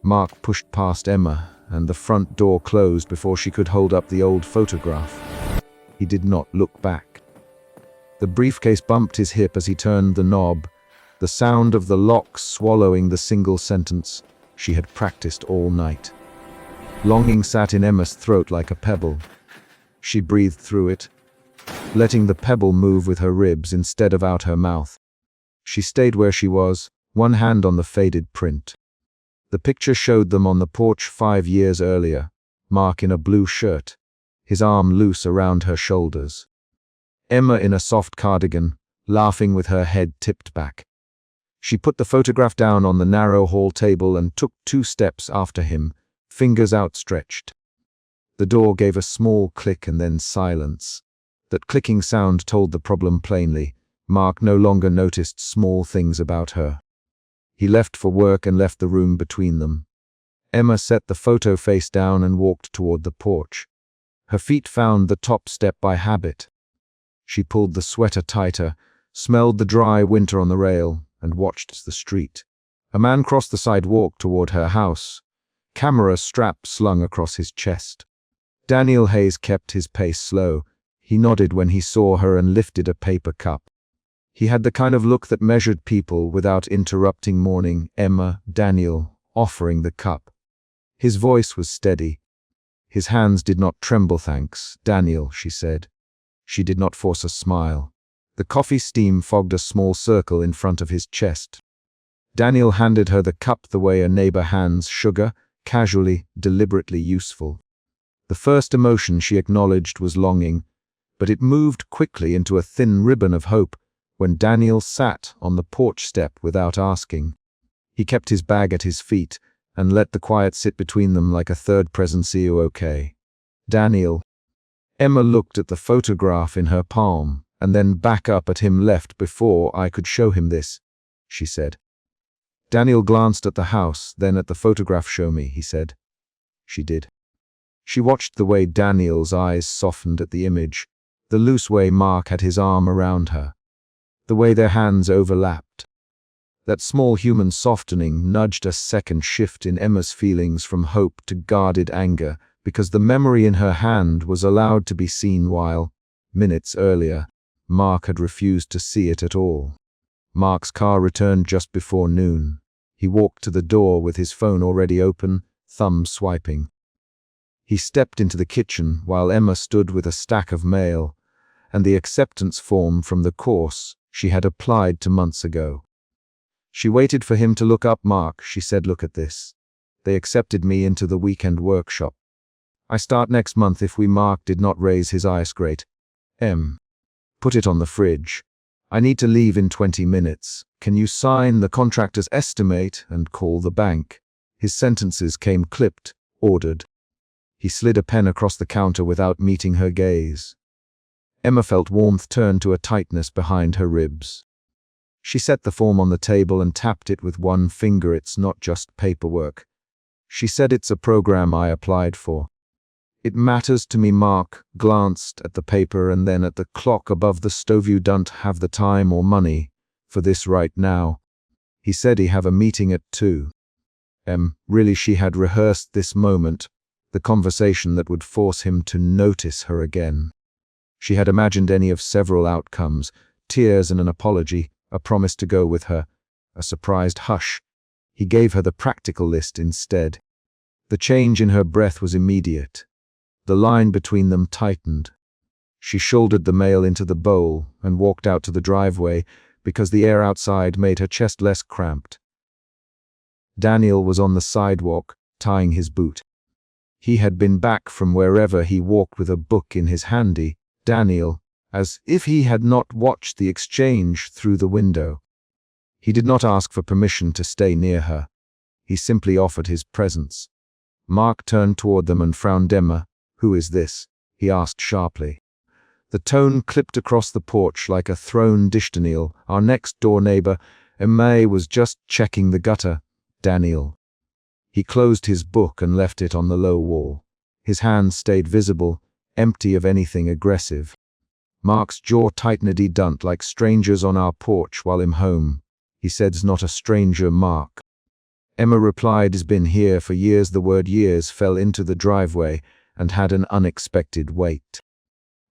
Mark pushed past Emma, and the front door closed before she could hold up the old photograph. He did not look back. The briefcase bumped his hip as he turned the knob, the sound of the lock swallowing the single sentence she had practiced all night. Longing sat in Emma's throat like a pebble. She breathed through it, letting the pebble move with her ribs instead of out her mouth. She stayed where she was, one hand on the faded print. The picture showed them on the porch 5 years earlier, Mark in a blue shirt, his arm loose around her shoulders. Emma in a soft cardigan, laughing with her head tipped back. She put the photograph down on the narrow hall table and took 2 steps after him, fingers outstretched. The door gave a small click and then silence. That clicking sound told the problem plainly. Mark no longer noticed small things about her. He left for work and left the room between them. Emma set the photo face down and walked toward the porch. Her feet found the top step by habit. She pulled the sweater tighter, smelled the dry winter on the rail, and watched the street. A man crossed the sidewalk toward her house, camera strap slung across his chest. Daniel Hayes kept his pace slow. He nodded when he saw her and lifted a paper cup. He had the kind of look that measured people without interrupting morning. Emma, Daniel, offering the cup. His voice was steady. His hands did not tremble. Thanks, Daniel, she said. She did not force a smile. The coffee steam fogged a small circle in front of his chest. Daniel handed her the cup the way a neighbor hands sugar, casually, deliberately useful. The first emotion she acknowledged was longing, but it moved quickly into a thin ribbon of hope when Daniel sat on the porch step without asking. He kept his bag at his feet and let the quiet sit between them like a third presence. Okay. Daniel. Emma looked at the photograph in her palm and then back up at him. Left before I could show him this, she said. Daniel glanced at the house, then at the photograph. Show me, he said. She did. She watched the way Daniel's eyes softened at the image, the loose way Mark had his arm around her, the way their hands overlapped. That small human softening nudged a second shift in Emma's feelings from hope to guarded anger, because the memory in her hand was allowed to be seen while, minutes earlier, Mark had refused to see it at all. Mark's car returned just before noon. He walked to the door with his phone already open, thumb swiping. He stepped into the kitchen while Emma stood with a stack of mail and the acceptance form from the course she had applied to months ago. She waited for him to look up. Mark, she said, look at this. They accepted me into the weekend workshop. I start next month if we. Mark did not raise his eyes. Great. Put it on the fridge. I need to leave in 20 minutes. Can you sign the contractor's estimate and call the bank? His sentences came clipped, ordered. He slid a pen across the counter without meeting her gaze. Emma felt warmth turn to a tightness behind her ribs. She set the form on the table and tapped it with one finger. It's not just paperwork. She said, it's a program I applied for. It matters to me. Mark glanced at the paper and then at the clock above the stove. You don't have the time or money for this right now. He said he have a meeting at 2. Really, she had rehearsed this moment, the conversation that would force him to notice her again. She had imagined any of several outcomes, tears and an apology, a promise to go with her, a surprised hush. He gave her the practical list instead. The change in her breath was immediate. The line between them tightened. She shouldered the mail into the bowl and walked out to the driveway because the air outside made her chest less cramped. Daniel was on the sidewalk, tying his boot. He had been back from wherever he walked with a book in his handy. Daniel, as if he had not watched the exchange through the window. He did not ask for permission to stay near her. He simply offered his presence. Mark turned toward them and frowned. Emma, who is this? He asked sharply. The tone clipped across the porch like a thrown dish. Daniel, our next-door neighbor. Emma was just checking the gutter. Daniel. He closed his book and left it on the low wall. His hands stayed visible, empty of anything aggressive. Mark's jaw tightened. He don't like strangers on our porch while I'm home. He said's not a stranger. Mark. Emma replied, "Has been here for years." The word years fell into the driveway and had an unexpected weight.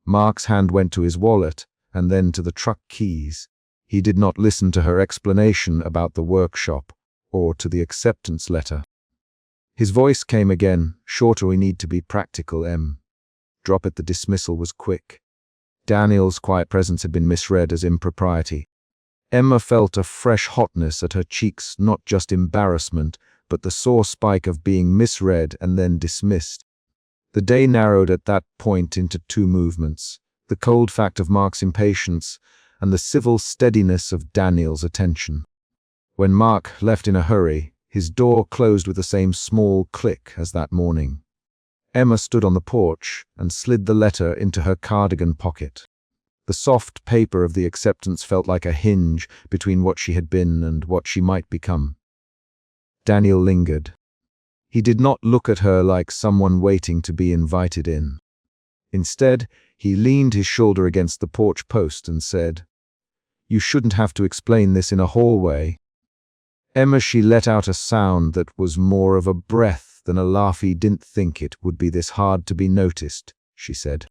Mark's hand went to his wallet and then to the truck keys. He did not listen to her explanation about the workshop or to the acceptance letter. His voice came again, shorter. "We need to be practical, Em." Drop it. The dismissal was quick. Daniel's quiet presence had been misread as impropriety. Emma felt a fresh hotness at her cheeks, not just embarrassment, but the sore spike of being misread and then dismissed. The day narrowed at that point into two movements: the cold fact of Mark's impatience and the civil steadiness of Daniel's attention. When Mark left in a hurry, his door closed with the same small click as that morning. Emma stood on the porch and slid the letter into her cardigan pocket. The soft paper of the acceptance felt like a hinge between what she had been and what she might become. Daniel lingered. He did not look at her like someone waiting to be invited in. Instead, he leaned his shoulder against the porch post and said, "You shouldn't have to explain this in a hallway." Emma, she let out a sound that was more of a breath than a laugh. "He didn't think it would be this hard to be noticed," she said.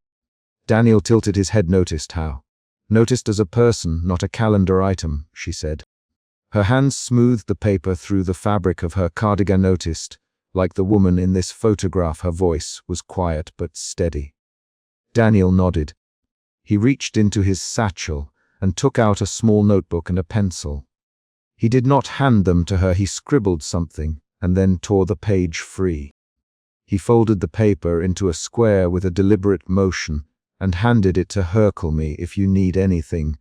Daniel tilted his head. "Noticed how?" "Noticed as a person, not a calendar item," she said. Her hands smoothed the paper through the fabric of her cardigan. "Noticed, like the woman in this photograph." Her voice was quiet but steady. Daniel nodded. He reached into his satchel and took out a small notebook and a pencil. He did not hand them to her. He scribbled something and then tore the page free. He folded the paper into a square with a deliberate motion and handed it to her. "Call me if you need anything,"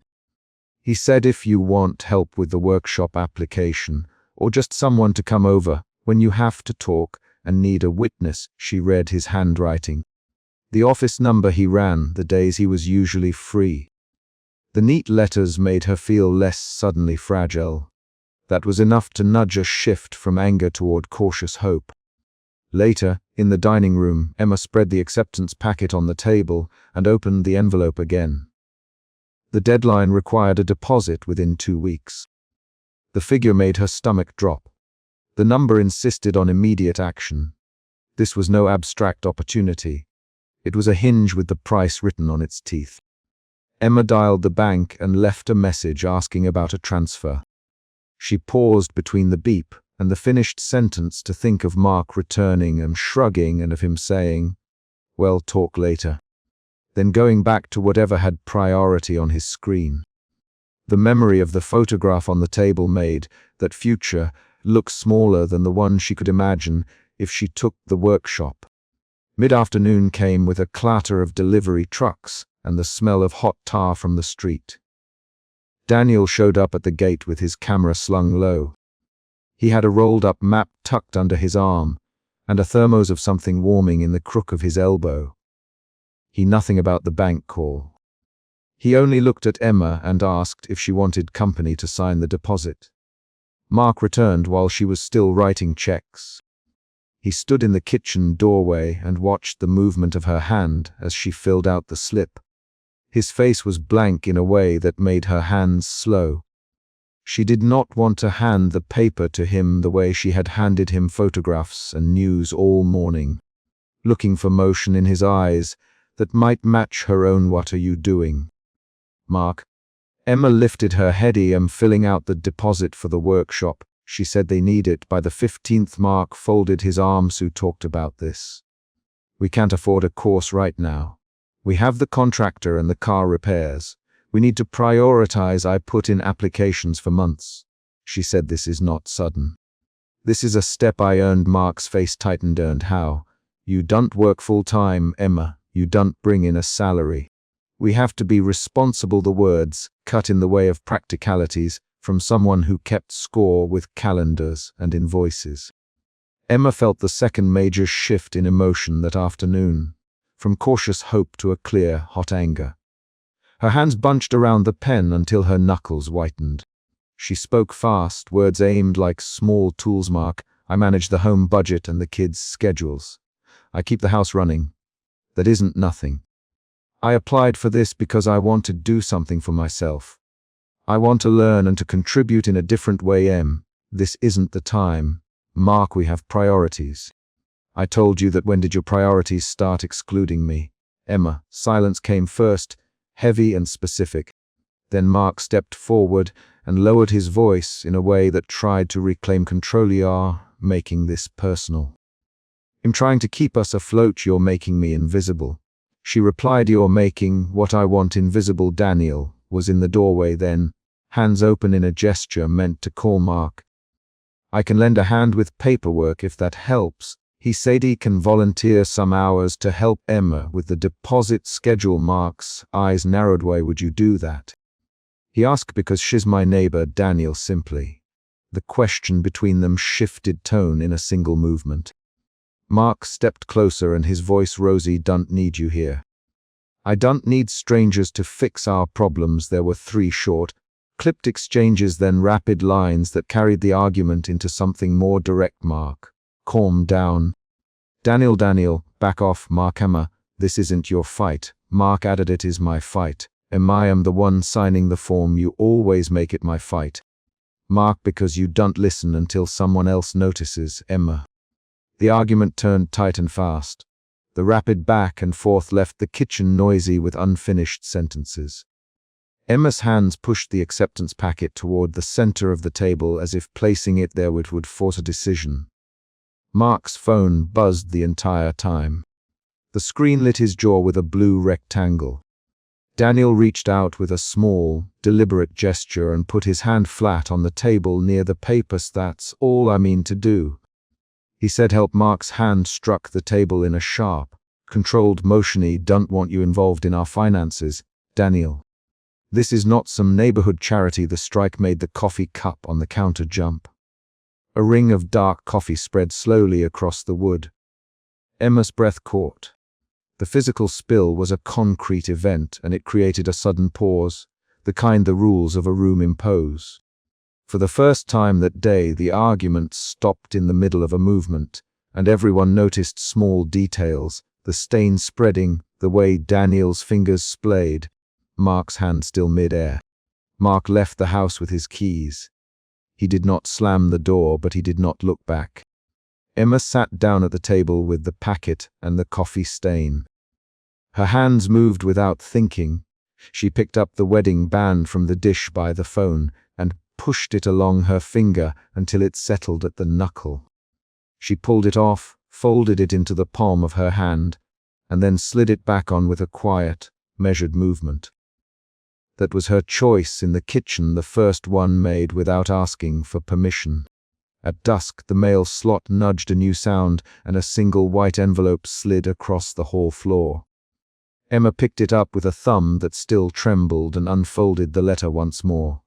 he said. "If you want help with the workshop application, or just someone to come over when you have to talk and need a witness." She read his handwriting. The office number he ran, the days he was usually free. The neat letters made her feel less suddenly fragile. That was enough to nudge a shift from anger toward cautious hope. Later, in the dining room, Emma spread the acceptance packet on the table and opened the envelope again. The deadline required a deposit within 2 weeks. The figure made her stomach drop. The number insisted on immediate action. This was no abstract opportunity. It was a hinge with the price written on its teeth. Emma dialed the bank and left a message asking about a transfer. She paused between the beep and the finished sentence to think of Mark returning and shrugging, and of him saying, "Well, talk later," then going back to whatever had priority on his screen. The memory of the photograph on the table made that future look smaller than the one she could imagine if she took the workshop. Mid-afternoon came with a clatter of delivery trucks and the smell of hot tar from the street. Daniel showed up at the gate with his camera slung low. He had a rolled-up map tucked under his arm and a thermos of something warming in the crook of his elbow. He nothing about the bank call. He only looked at Emma and asked if she wanted company to sign the deposit. Mark returned while she was still writing checks. He stood in the kitchen doorway and watched the movement of her hand as she filled out the slip. His face was blank in a way that made her hands slow. She did not want to hand the paper to him the way she had handed him photographs and news all morning, looking for motion in his eyes that might match her own. "What are you doing, Mark?" Emma lifted her head. "I'm filling out the deposit for the workshop. She said they need it by the 15th. Mark folded his arms. "Who talked about this? We can't afford a course right now. We have the contractor and the car repairs. We need to prioritize. I put in applications for months." She said, "This is not sudden. This is a step I earned." Mark's face tightened. "Earned how? You don't work full-time, Emma. You don't bring in a salary. We have to be responsible." The words cut in the way of practicalities from someone who kept score with calendars and invoices. Emma felt the second major shift in emotion that afternoon, from cautious hope to a clear, hot anger. Her hands bunched around the pen until her knuckles whitened. She spoke fast, words aimed like small tools. "Mark, I manage the home budget and the kids' schedules. I keep the house running. That isn't nothing. I applied for this because I want to do something for myself. I want to learn and to contribute in a different way. This isn't the time." Mark, we have priorities. I told you that. When did your priorities start excluding me? Emma, silence came first, heavy and specific. Then Mark stepped forward and lowered his voice in a way that tried to reclaim control. You are making this personal. I'm trying to keep us afloat. You're making me invisible. She replied, you're making what I want invisible. Daniel was in the doorway then, hands open in a gesture meant to call Mark. I can lend a hand with paperwork if that helps. He said he can volunteer some hours to help Emma with the deposit schedule. Mark's eyes narrowed. Why would you do that? He asked because she's my neighbor. Daniel simply. The question between them shifted tone in a single movement. Mark stepped closer and his voice rose. Don't need you here. I don't need strangers to fix our problems. There were 3 short, clipped exchanges, then rapid lines that carried the argument into something more direct. Mark, calm down. Daniel, back off. Mark, Emma, this isn't your fight. Mark added, it is my fight. I am the one signing the form. You always make it my fight. Mark, because you don't listen until someone else notices. Emma. The argument turned tight and fast. The rapid back and forth left the kitchen noisy with unfinished sentences. Emma's hands pushed the acceptance packet toward the center of the table as if placing it there would force a decision. Mark's phone buzzed the entire time. The screen lit his jaw with a blue rectangle. Daniel reached out with a small, deliberate gesture and put his hand flat on the table near the papers. That's all I mean to do. He said, help. Mark's hand struck the table in a sharp, controlled motion. He don't want you involved in our finances, Daniel. This is not some neighborhood charity. The strike made the coffee cup on the counter jump. A ring of dark coffee spread slowly across the wood. Emma's breath caught. The physical spill was a concrete event, and it created a sudden pause, the kind the rules of a room impose. For the first time that day, the argument stopped in the middle of a movement, and everyone noticed small details, the stain spreading, the way Daniel's fingers splayed, Mark's hand still mid-air. Mark left the house with his keys. He did not slam the door, but he did not look back. Emma sat down at the table with the packet and the coffee stain. Her hands moved without thinking. She picked up the wedding band from the dish by the phone and pushed it along her finger until it settled at the knuckle. She pulled it off, folded it into the palm of her hand, and then slid it back on with a quiet, measured movement. That was her choice in the kitchen, the first one made without asking for permission. At dusk, the mail slot nudged a new sound, and a single white envelope slid across the hall floor. Emma picked it up with a thumb that still trembled and unfolded the letter once more.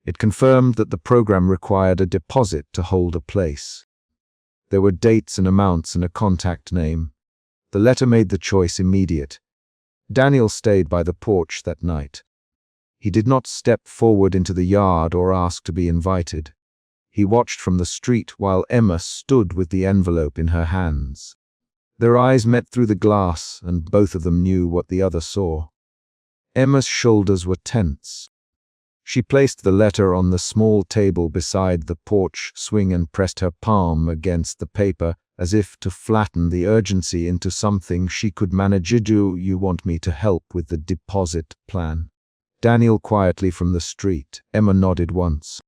It confirmed that the program required a deposit to hold a place. There were dates and amounts and a contact name. The letter made the choice immediate. Daniel stayed by the porch that night. He did not step forward into the yard or ask to be invited. He watched from the street while Emma stood with the envelope in her hands. Their eyes met through the glass, and both of them knew what the other saw. Emma's shoulders were tense. She placed the letter on the small table beside the porch swing and pressed her palm against the paper as if to flatten the urgency into something she could manage. Do you want me to help with the deposit plan? Daniel quietly from the street. Emma nodded once.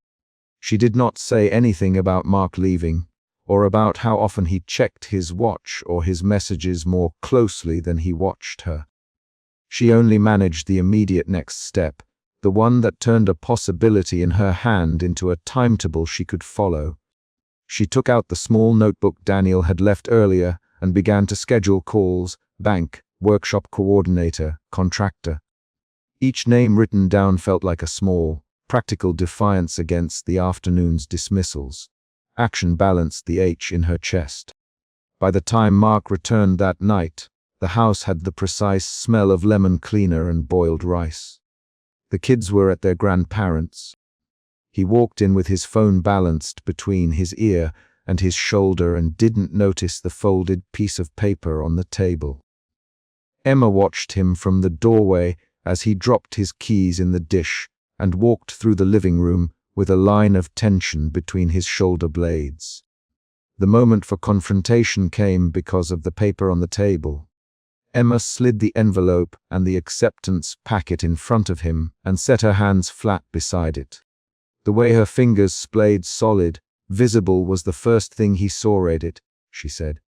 She did not say anything about Mark leaving, or about how often he checked his watch or his messages more closely than he watched her. She only managed the immediate next step, the one that turned a possibility in her hand into a timetable she could follow. She took out the small notebook Daniel had left earlier and began to schedule calls: bank, workshop coordinator, contractor. Each name written down felt like a small, practical defiance against the afternoon's dismissals. Action balanced the H in her chest. By the time Mark returned that night, the house had the precise smell of lemon cleaner and boiled rice. The kids were at their grandparents'. He walked in with his phone balanced between his ear and his shoulder and didn't notice the folded piece of paper on the table. Emma watched him from the doorway as he dropped his keys in the dish and walked through the living room with a line of tension between his shoulder blades. The moment for confrontation came because of the paper on the table. Emma slid the envelope and the acceptance packet in front of him and set her hands flat beside it. The way her fingers splayed solid, visible was the first thing he saw. "Read it," she said.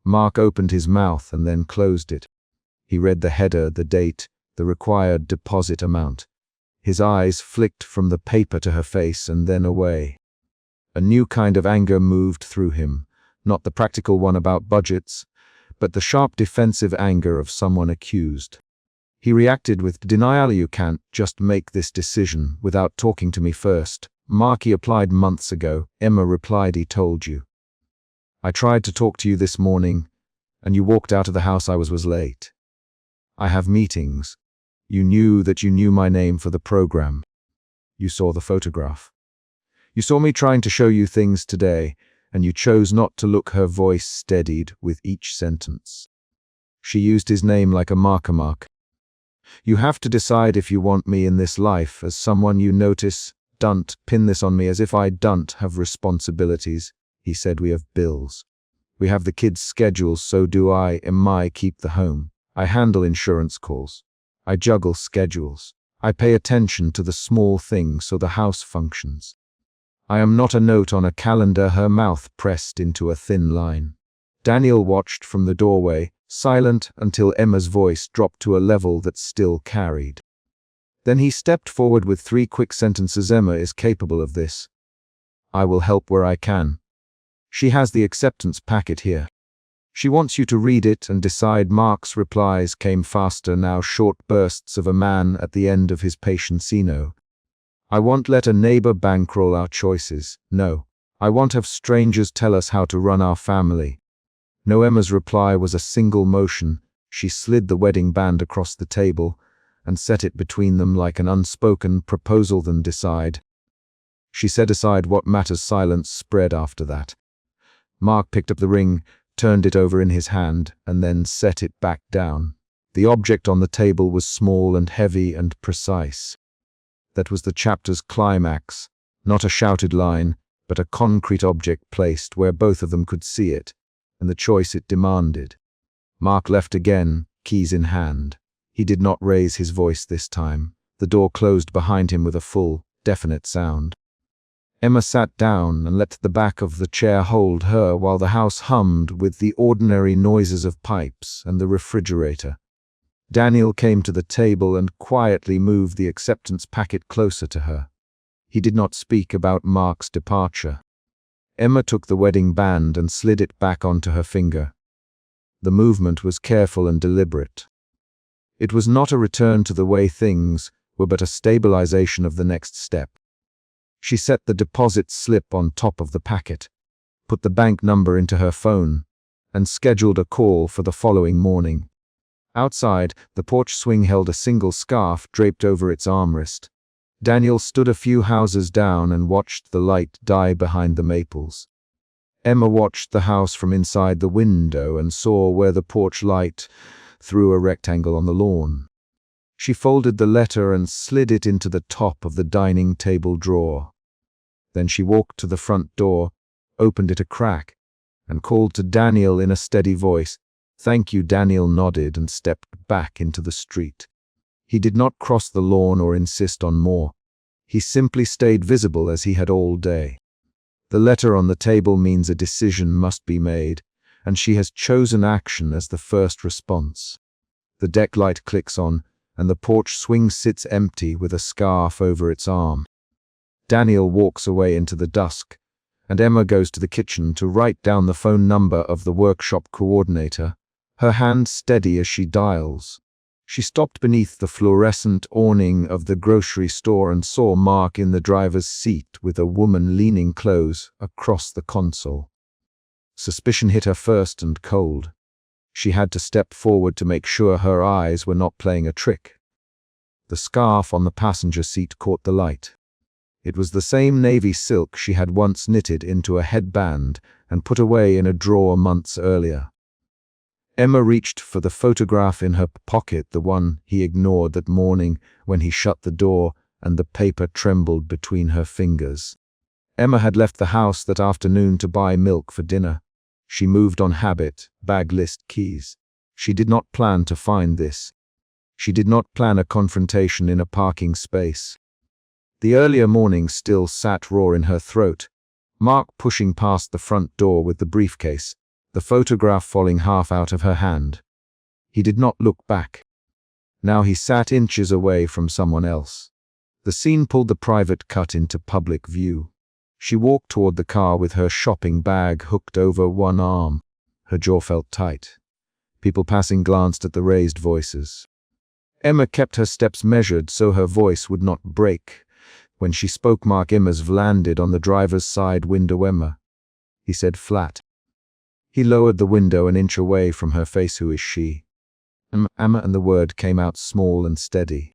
Mark opened his mouth and then closed it. He read the header, the date, the required deposit amount. His eyes flicked from the paper to her face and then away. A new kind of anger moved through him, not the practical one about budgets, but the sharp defensive anger of someone accused. He reacted with denial. "You can't just make this decision without talking to me first. Mark, he applied months ago." Emma replied, "He told you. I tried to talk to you this morning, and you walked out of the house. I was late. I have meetings. You knew that you knew my name for the program. You saw the photograph. You saw me trying to show you things today, and you chose not to look." Her voice steadied with each sentence. She used his name like a mark. "You have to decide if you want me in this life as someone you notice. Don't pin this on me as if I don't have responsibilities," he said. "We have bills. We have the kids' schedules, so do I. I keep the home. I handle insurance calls. I juggle schedules. I pay attention to the small things so the house functions. I am not a note on a calendar." Her mouth pressed into a thin line. Daniel watched from the doorway, silent until Emma's voice dropped to a level that still carried. Then he stepped forward with 3 quick sentences. "Emma is capable of this. I will help where I can. She has the acceptance packet here. She wants you to read it and decide." Mark's replies came faster now, short bursts of a man at the end of his patience. "No. I won't let a neighbor bankroll our choices. No. I won't have strangers tell us how to run our family." No. Emma's reply was a single motion. She slid the wedding band across the table and set it between them like an unspoken proposal. "Then decide." She set aside what matters. Silence spread after that. Mark picked up the ring, turned it over in his hand, and then set it back down. The object on the table was small and heavy and precise. That was the chapter's climax, not a shouted line, but a concrete object placed where both of them could see it, and the choice it demanded. Mark left again, keys in hand. He did not raise his voice this time. The door closed behind him with a full, definite sound. Emma sat down and let the back of the chair hold her while the house hummed with the ordinary noises of pipes and the refrigerator. Daniel came to the table and quietly moved the acceptance packet closer to her. He did not speak about Mark's departure. Emma took the wedding band and slid it back onto her finger. The movement was careful and deliberate. It was not a return to the way things were, but a stabilization of the next step. She set the deposit slip on top of the packet, put the bank number into her phone, and scheduled a call for the following morning. Outside, the porch swing held a single scarf draped over its armrest. Daniel stood a few houses down and watched the light die behind the maples. Emma watched the house from inside the window and saw where the porch light threw a rectangle on the lawn. She folded the letter and slid it into the top of the dining table drawer. Then she walked to the front door, opened it a crack, and called to Daniel in a steady voice. "Thank you." Daniel nodded and stepped back into the street. He did not cross the lawn or insist on more. He simply stayed visible as he had all day. The letter on the table means a decision must be made, and she has chosen action as the first response. The deck light clicks on, and the porch swing sits empty with a scarf over its arm. Daniel walks away into the dusk, and Emma goes to the kitchen to write down the phone number of the workshop coordinator, her hand steady as she dials. She stopped beneath the fluorescent awning of the grocery store and saw Mark in the driver's seat with a woman leaning close across the console. Suspicion hit her first and cold. She had to step forward to make sure her eyes were not playing a trick. The scarf on the passenger seat caught the light. It was the same navy silk she had once knitted into a headband and put away in a drawer months earlier. Emma reached for the photograph in her pocket, the one he ignored that morning when he shut the door, and the paper trembled between her fingers. Emma had left the house that afternoon to buy milk for dinner. She moved on habit, bag list, keys. She did not plan to find this. She did not plan a confrontation in a parking space. The earlier morning still sat raw in her throat. Mark pushing past the front door with the briefcase, the photograph falling half out of her hand. He did not look back. Now he sat inches away from someone else. The scene pulled the private cut into public view. She walked toward the car with her shopping bag hooked over one arm. Her jaw felt tight. People passing glanced at the raised voices. Emma kept her steps measured so her voice would not break. When she spoke, Mark Immers landed on the driver's side window. Emma, he said flat. He lowered the window an inch away from her face. Who is she? Emma, and the word came out small and steady.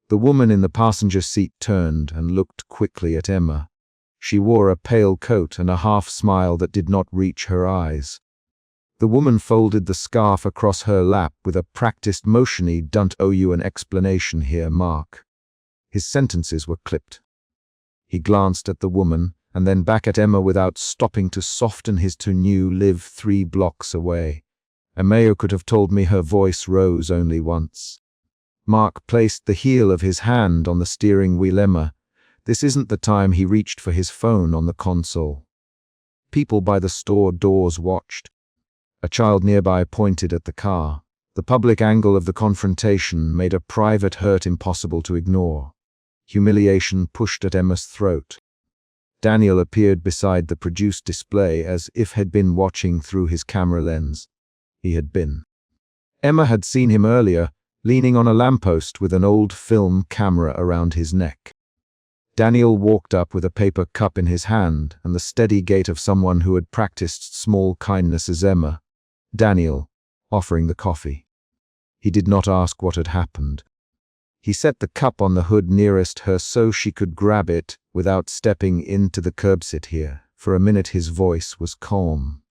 The woman in the passenger seat turned and looked quickly at Emma. She wore a pale coat and a half smile that did not reach her eyes. The woman folded the scarf across her lap with a practiced motion. "I don't owe you an explanation here, Mark." His sentences were clipped. He glanced at the woman and then back at Emma without stopping to soften his tone. "You live 3 blocks away. Emma could have told me." Her voice rose only once. Mark placed the heel of his hand on the steering wheel. "Emma, this isn't the time." He reached for his phone on the console. People by the store doors watched. A child nearby pointed at the car. The public angle of the confrontation made a private hurt impossible to ignore. Humiliation pushed at Emma's throat. Daniel appeared beside the produced display as if had been watching through his camera lens. He had been. Emma had seen him earlier, leaning on a lamppost with an old film camera around his neck. Daniel walked up with a paper cup in his hand and the steady gait of someone who had practiced small kindnesses. "Emma." Daniel, offering the coffee. He did not ask what had happened. He set the cup on the hood nearest her so she could grab it without stepping into the curb. "Sit here." For a minute his voice was calm.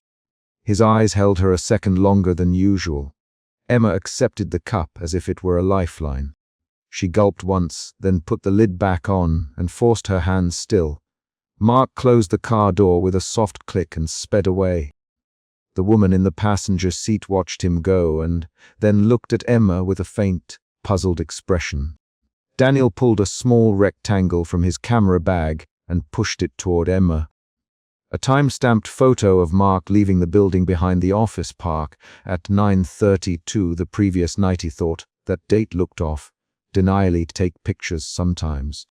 His eyes held her a second longer than usual. Emma accepted the cup as if it were a lifeline. She gulped once, then put the lid back on and forced her hands still. Mark closed the car door with a soft click and sped away. The woman in the passenger seat watched him go and then looked at Emma with a faint, puzzled expression. Daniel pulled a small rectangle from his camera bag and pushed it toward Emma. A time-stamped photo of Mark leaving the building behind the office park at 9:32 the previous night. He thought, that date looked off. Denially take pictures sometimes.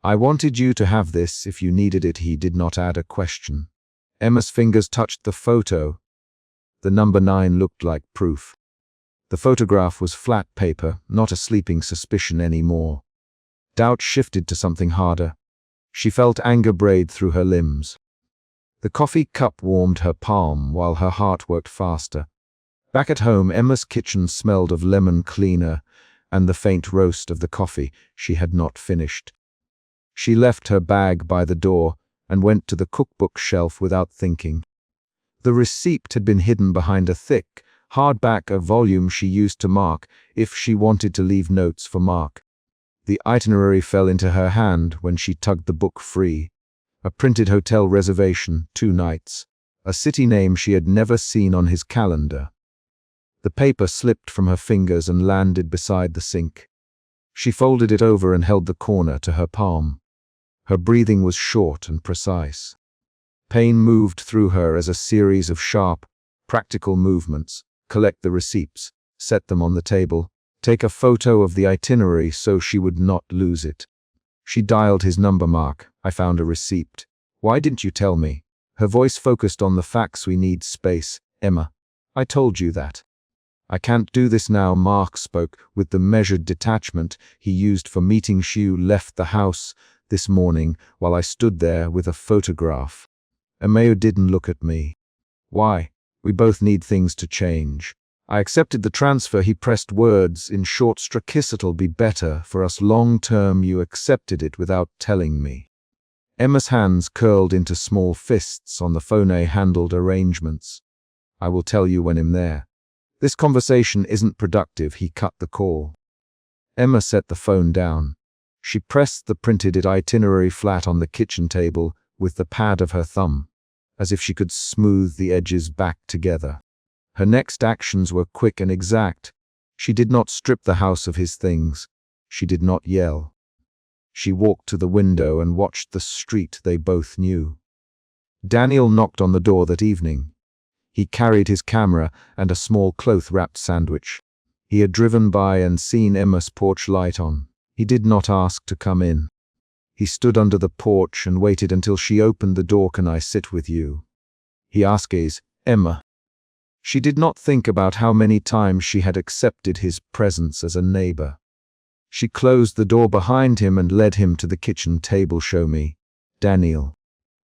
"I wanted you to have this if you needed it." He did not add a question. Emma's fingers touched the photo. The number 9 looked like proof. The photograph was flat paper, not a sleeping suspicion anymore. Doubt shifted to something harder. She felt anger braid through her limbs. The coffee cup warmed her palm while her heart worked faster. Back at home, Emma's kitchen smelled of lemon cleaner and the faint roast of the coffee she had not finished. She left her bag by the door and went to the cookbook shelf without thinking. The receipt had been hidden behind a thick, hardback volume she used to mark if she wanted to leave notes for Mark. The itinerary fell into her hand when she tugged the book free. A printed hotel reservation, 2 nights, a city name she had never seen on his calendar. The paper slipped from her fingers and landed beside the sink. She folded it over and held the corner to her palm. Her breathing was short and precise. Pain moved through her as a series of sharp, practical movements. Collect the receipts, set them on the table, take a photo of the itinerary so she would not lose it. She dialed his number. "Mark, I found a receipt. Why didn't you tell me?" Her voice focused on the facts. "We need space, Emma. I told you that." "I can't do this now." Mark spoke with the measured detachment he used for meetings. "You left the house this morning while I stood there with a photograph." Emma didn't look at me. "Why? We both need things to change." I accepted the transfer. He pressed words in short staccato. "It'll be better for us long term." "You accepted it without telling me." Emma's hands curled into small fists on the phone-handled arrangements. "I will tell you when I'm there." "This conversation isn't productive." He cut the call. Emma set the phone down. She pressed the printed itinerary flat on the kitchen table with the pad of her thumb, as if she could smooth the edges back together. Her next actions were quick and exact. She did not strip the house of his things. She did not yell. She walked to the window and watched the street they both knew. Daniel knocked on the door that evening. He carried his camera and a small cloth-wrapped sandwich. He had driven by and seen Emma's porch light on. He did not ask to come in. He stood under the porch and waited until she opened the door. "Can I sit with you?" he asked Emma. She did not think about how many times she had accepted his presence as a neighbor. She closed the door behind him and led him to the kitchen table. "Show me, Daniel."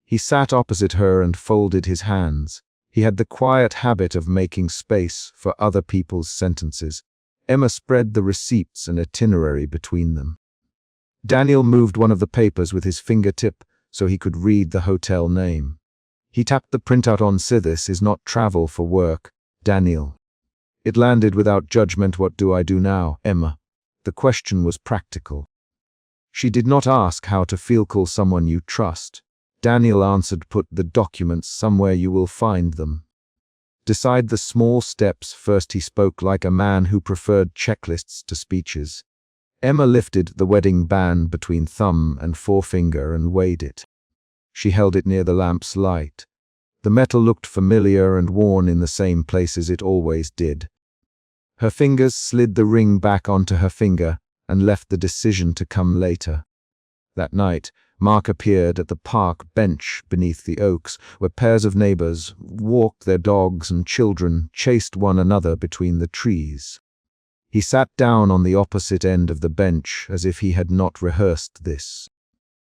He sat opposite her and folded his hands. He had the quiet habit of making space for other people's sentences. Emma spread the receipts and itinerary between them. Daniel moved one of the papers with his fingertip so he could read the hotel name. He tapped the printout on. "This is not travel for work, Daniel." It landed without judgment. "What do I do now, Emma?" The question was practical. She did not ask how to feel. "Call someone you trust." Daniel answered. "Put the documents somewhere you will find them. Decide the small steps first." He spoke like a man who preferred checklists to speeches. Emma lifted the wedding band between thumb and forefinger and weighed it. She held it near the lamp's light. The metal looked familiar and worn in the same places it always did. Her fingers slid the ring back onto her finger and left the decision to come later. That night, Mark appeared at the park bench beneath the oaks, where pairs of neighbors walked their dogs and children chased one another between the trees. He sat down on the opposite end of the bench as if he had not rehearsed this.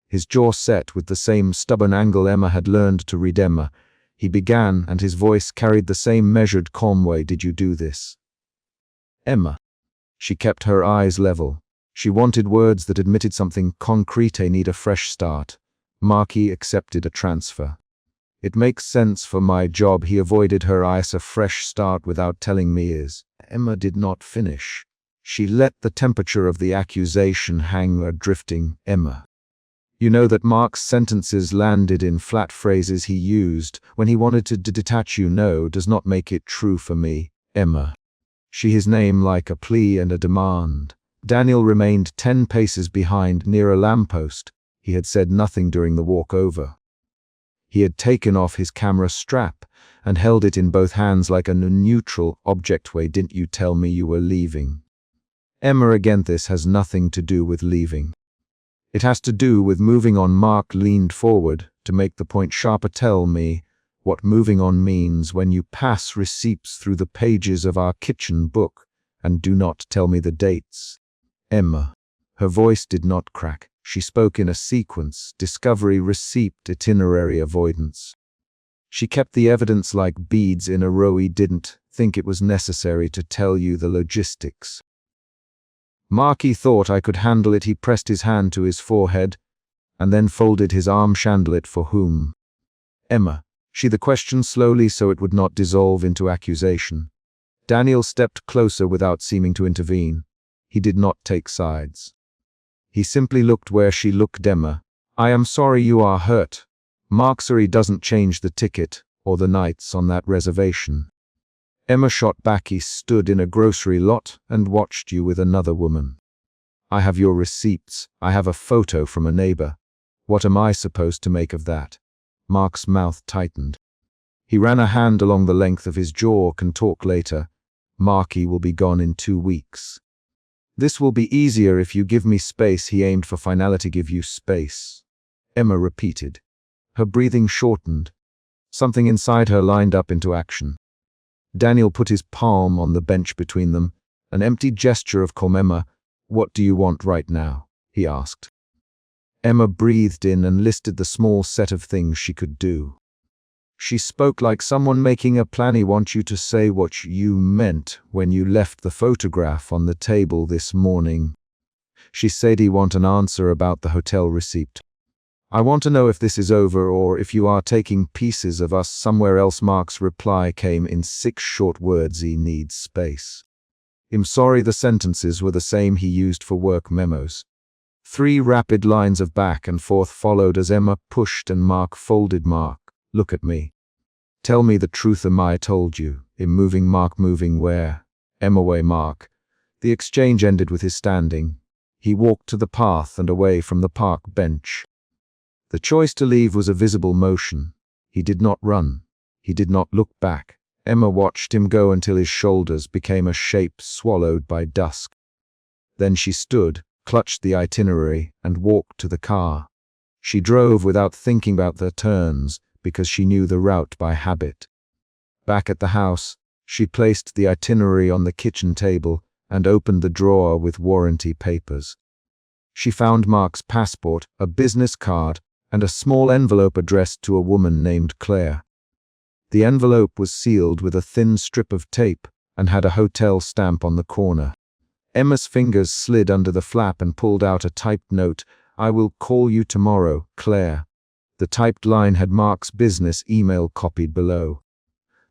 His jaw set with the same stubborn angle Emma had learned to read. "Emma," he began, and his voice carried the same measured, calm way. "Did you do this?" "Emma." She kept her eyes level. She wanted words that admitted something concrete. "I need a fresh start." Marky accepted a transfer. "It makes sense for my job." He avoided her eyes. "A fresh start without telling me is." Emma did not finish. She let the temperature of the accusation hang drifting. "Emma, you know that Mark's sentences landed in flat phrases he used when he wanted to detach you. No, does not make it true for me, Emma." She his name like a plea and a demand. Daniel remained 10 paces behind, near a lamppost. He had said nothing during the walk over. He had taken off his camera strap and held it in both hands like a neutral object. "Way, didn't you tell me you were leaving?" "Emma, again, this has nothing to do with leaving. It has to do with moving on." Mark leaned forward to make the point sharper. "Tell me what moving on means when you pass receipts through the pages of our kitchen book and do not tell me the dates." Emma. Her voice did not crack. She spoke in a sequence: discovery, receipt, itinerary, avoidance. She kept the evidence like beads in a row. "He didn't think it was necessary to tell you the logistics." Marky thought I could handle it. He pressed his hand to his forehead and then folded his arm. "Handle it for whom?" "Emma." She the question slowly so it would not dissolve into accusation. Daniel stepped closer without seeming to intervene. He did not take sides. He simply looked where she looked. "Emma, I am sorry you are hurt. Mark sorry doesn't change the ticket or the nights on that reservation." Emma shot back. "He stood in a grocery lot and watched you with another woman. I have your receipts. I have a photo from a neighbor. What am I supposed to make of that?" Mark's mouth tightened. He ran a hand along the length of his jaw. "Can talk later. Marky will be gone in 2 weeks. This will be easier if you give me space." He aimed for finality. "Give you space," Emma repeated. Her breathing shortened. Something inside her lined up into action. Daniel put his palm on the bench between them, an empty gesture of calm. "Emma, what do you want right now?" he asked. Emma breathed in and listed the small set of things she could do. She spoke like someone making a plan. "He wants you to say what you meant when you left the photograph on the table this morning." She said he want an answer about the hotel receipt. "I want to know if this is over or if you are taking pieces of us somewhere else." Mark's reply came in 6 short words. "He needs space." "I'm sorry." The sentences were the same he used for work memos. 3 rapid lines of back and forth followed as Emma pushed and Mark folded. Mark, look at me. Tell me the truth. Am I told you? In moving. Mark, moving where? Emma, way. Mark. The exchange ended with his standing. He walked to the path and away from the park bench. The choice to leave was a visible motion. He did not run. He did not look back. Emma watched him go until his shoulders became a shape swallowed by dusk. Then she stood, clutched the itinerary, and walked to the car. She drove without thinking about the turns, because she knew the route by habit. Back at the house, she placed the itinerary on the kitchen table and opened the drawer with warranty papers. She found Mark's passport, a business card, and a small envelope addressed to a woman named Claire. The envelope was sealed with a thin strip of tape and had a hotel stamp on the corner. Emma's fingers slid under the flap and pulled out a typed note. I will call you tomorrow, Claire. The typed line had Mark's business email copied below.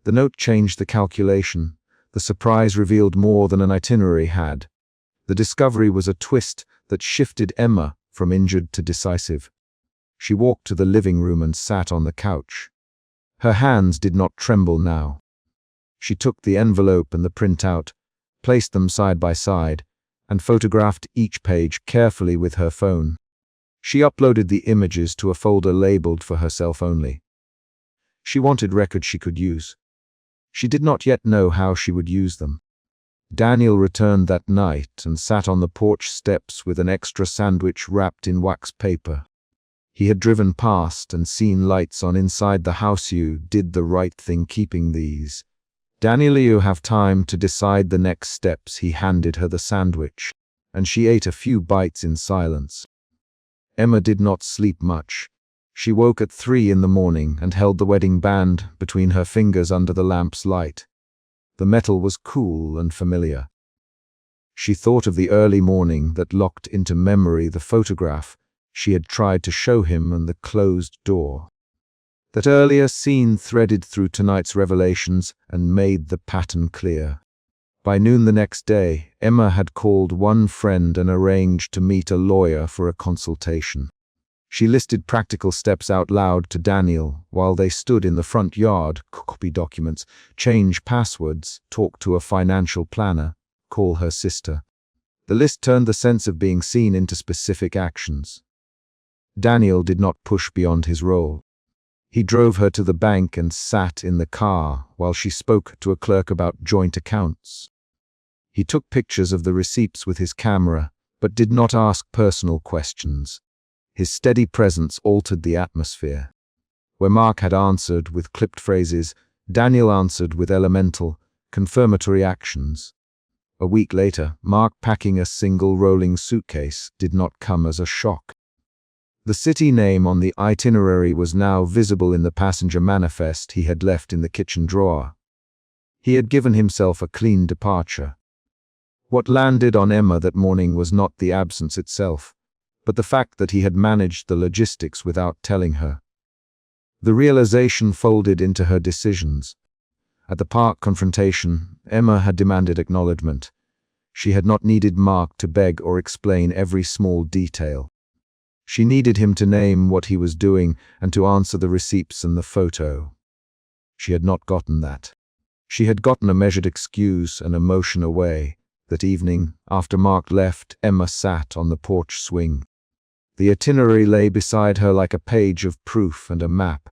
The note changed the calculation. The surprise revealed more than an itinerary had. The discovery was a twist that shifted Emma from injured to decisive. She walked to the living room and sat on the couch. Her hands did not tremble now. She took the envelope and the printout, placed them side by side, and photographed each page carefully with her phone. She uploaded the images to a folder labeled for herself only. She wanted records she could use. She did not yet know how she would use them. Daniel returned that night and sat on the porch steps with an extra sandwich wrapped in wax paper. He had driven past and seen lights on inside the house. You did the right thing keeping these. Daniel, you have time to decide the next steps. He handed her the sandwich, and she ate a few bites in silence. Emma did not sleep much. She woke at 3 in the morning and held the wedding band between her fingers under the lamp's light. The metal was cool and familiar. She thought of the early morning that locked into memory the photograph she had tried to show him and the closed door. That earlier scene threaded through tonight's revelations and made the pattern clear. By noon the next day, Emma had called one friend and arranged to meet a lawyer for a consultation. She listed practical steps out loud to Daniel while they stood in the front yard: copy documents, change passwords, talk to a financial planner, call her sister. The list turned the sense of being seen into specific actions. Daniel did not push beyond his role. He drove her to the bank and sat in the car while she spoke to a clerk about joint accounts. He took pictures of the receipts with his camera, but did not ask personal questions. His steady presence altered the atmosphere. Where Mark had answered with clipped phrases, Daniel answered with elemental, confirmatory actions. A week later, Mark packing a single rolling suitcase did not come as a shock. The city name on the itinerary was now visible in the passenger manifest he had left in the kitchen drawer. He had given himself a clean departure. What landed on Emma that morning was not the absence itself, but the fact that he had managed the logistics without telling her. The realization folded into her decisions. At the park confrontation, Emma had demanded acknowledgement. She had not needed Mark to beg or explain every small detail. She needed him to name what he was doing and to answer the receipts and the photo. She had not gotten that. She had gotten a measured excuse and emotion away. That evening, after Mark left, Emma sat on the porch swing. The itinerary lay beside her like a page of proof and a map.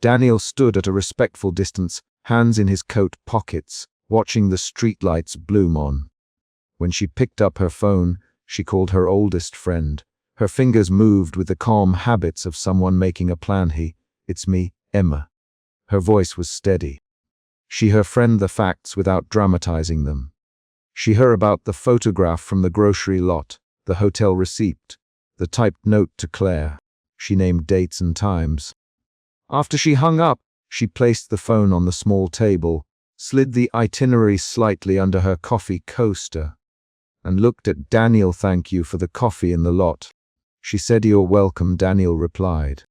Daniel stood at a respectful distance, hands in his coat pockets, watching the streetlights bloom on. When she picked up her phone, she called her oldest friend. Her fingers moved with the calm habits of someone making a plan. It's me, Emma. Her voice was steady. She her friend the facts without dramatizing them. She heard about the photograph from the grocery lot, the hotel receipt, the typed note to Claire. She named dates and times. After she hung up, she placed the phone on the small table, slid the itinerary slightly under her coffee coaster, and looked at Daniel. Thank you for the coffee in the lot. She said, you're welcome, Daniel replied.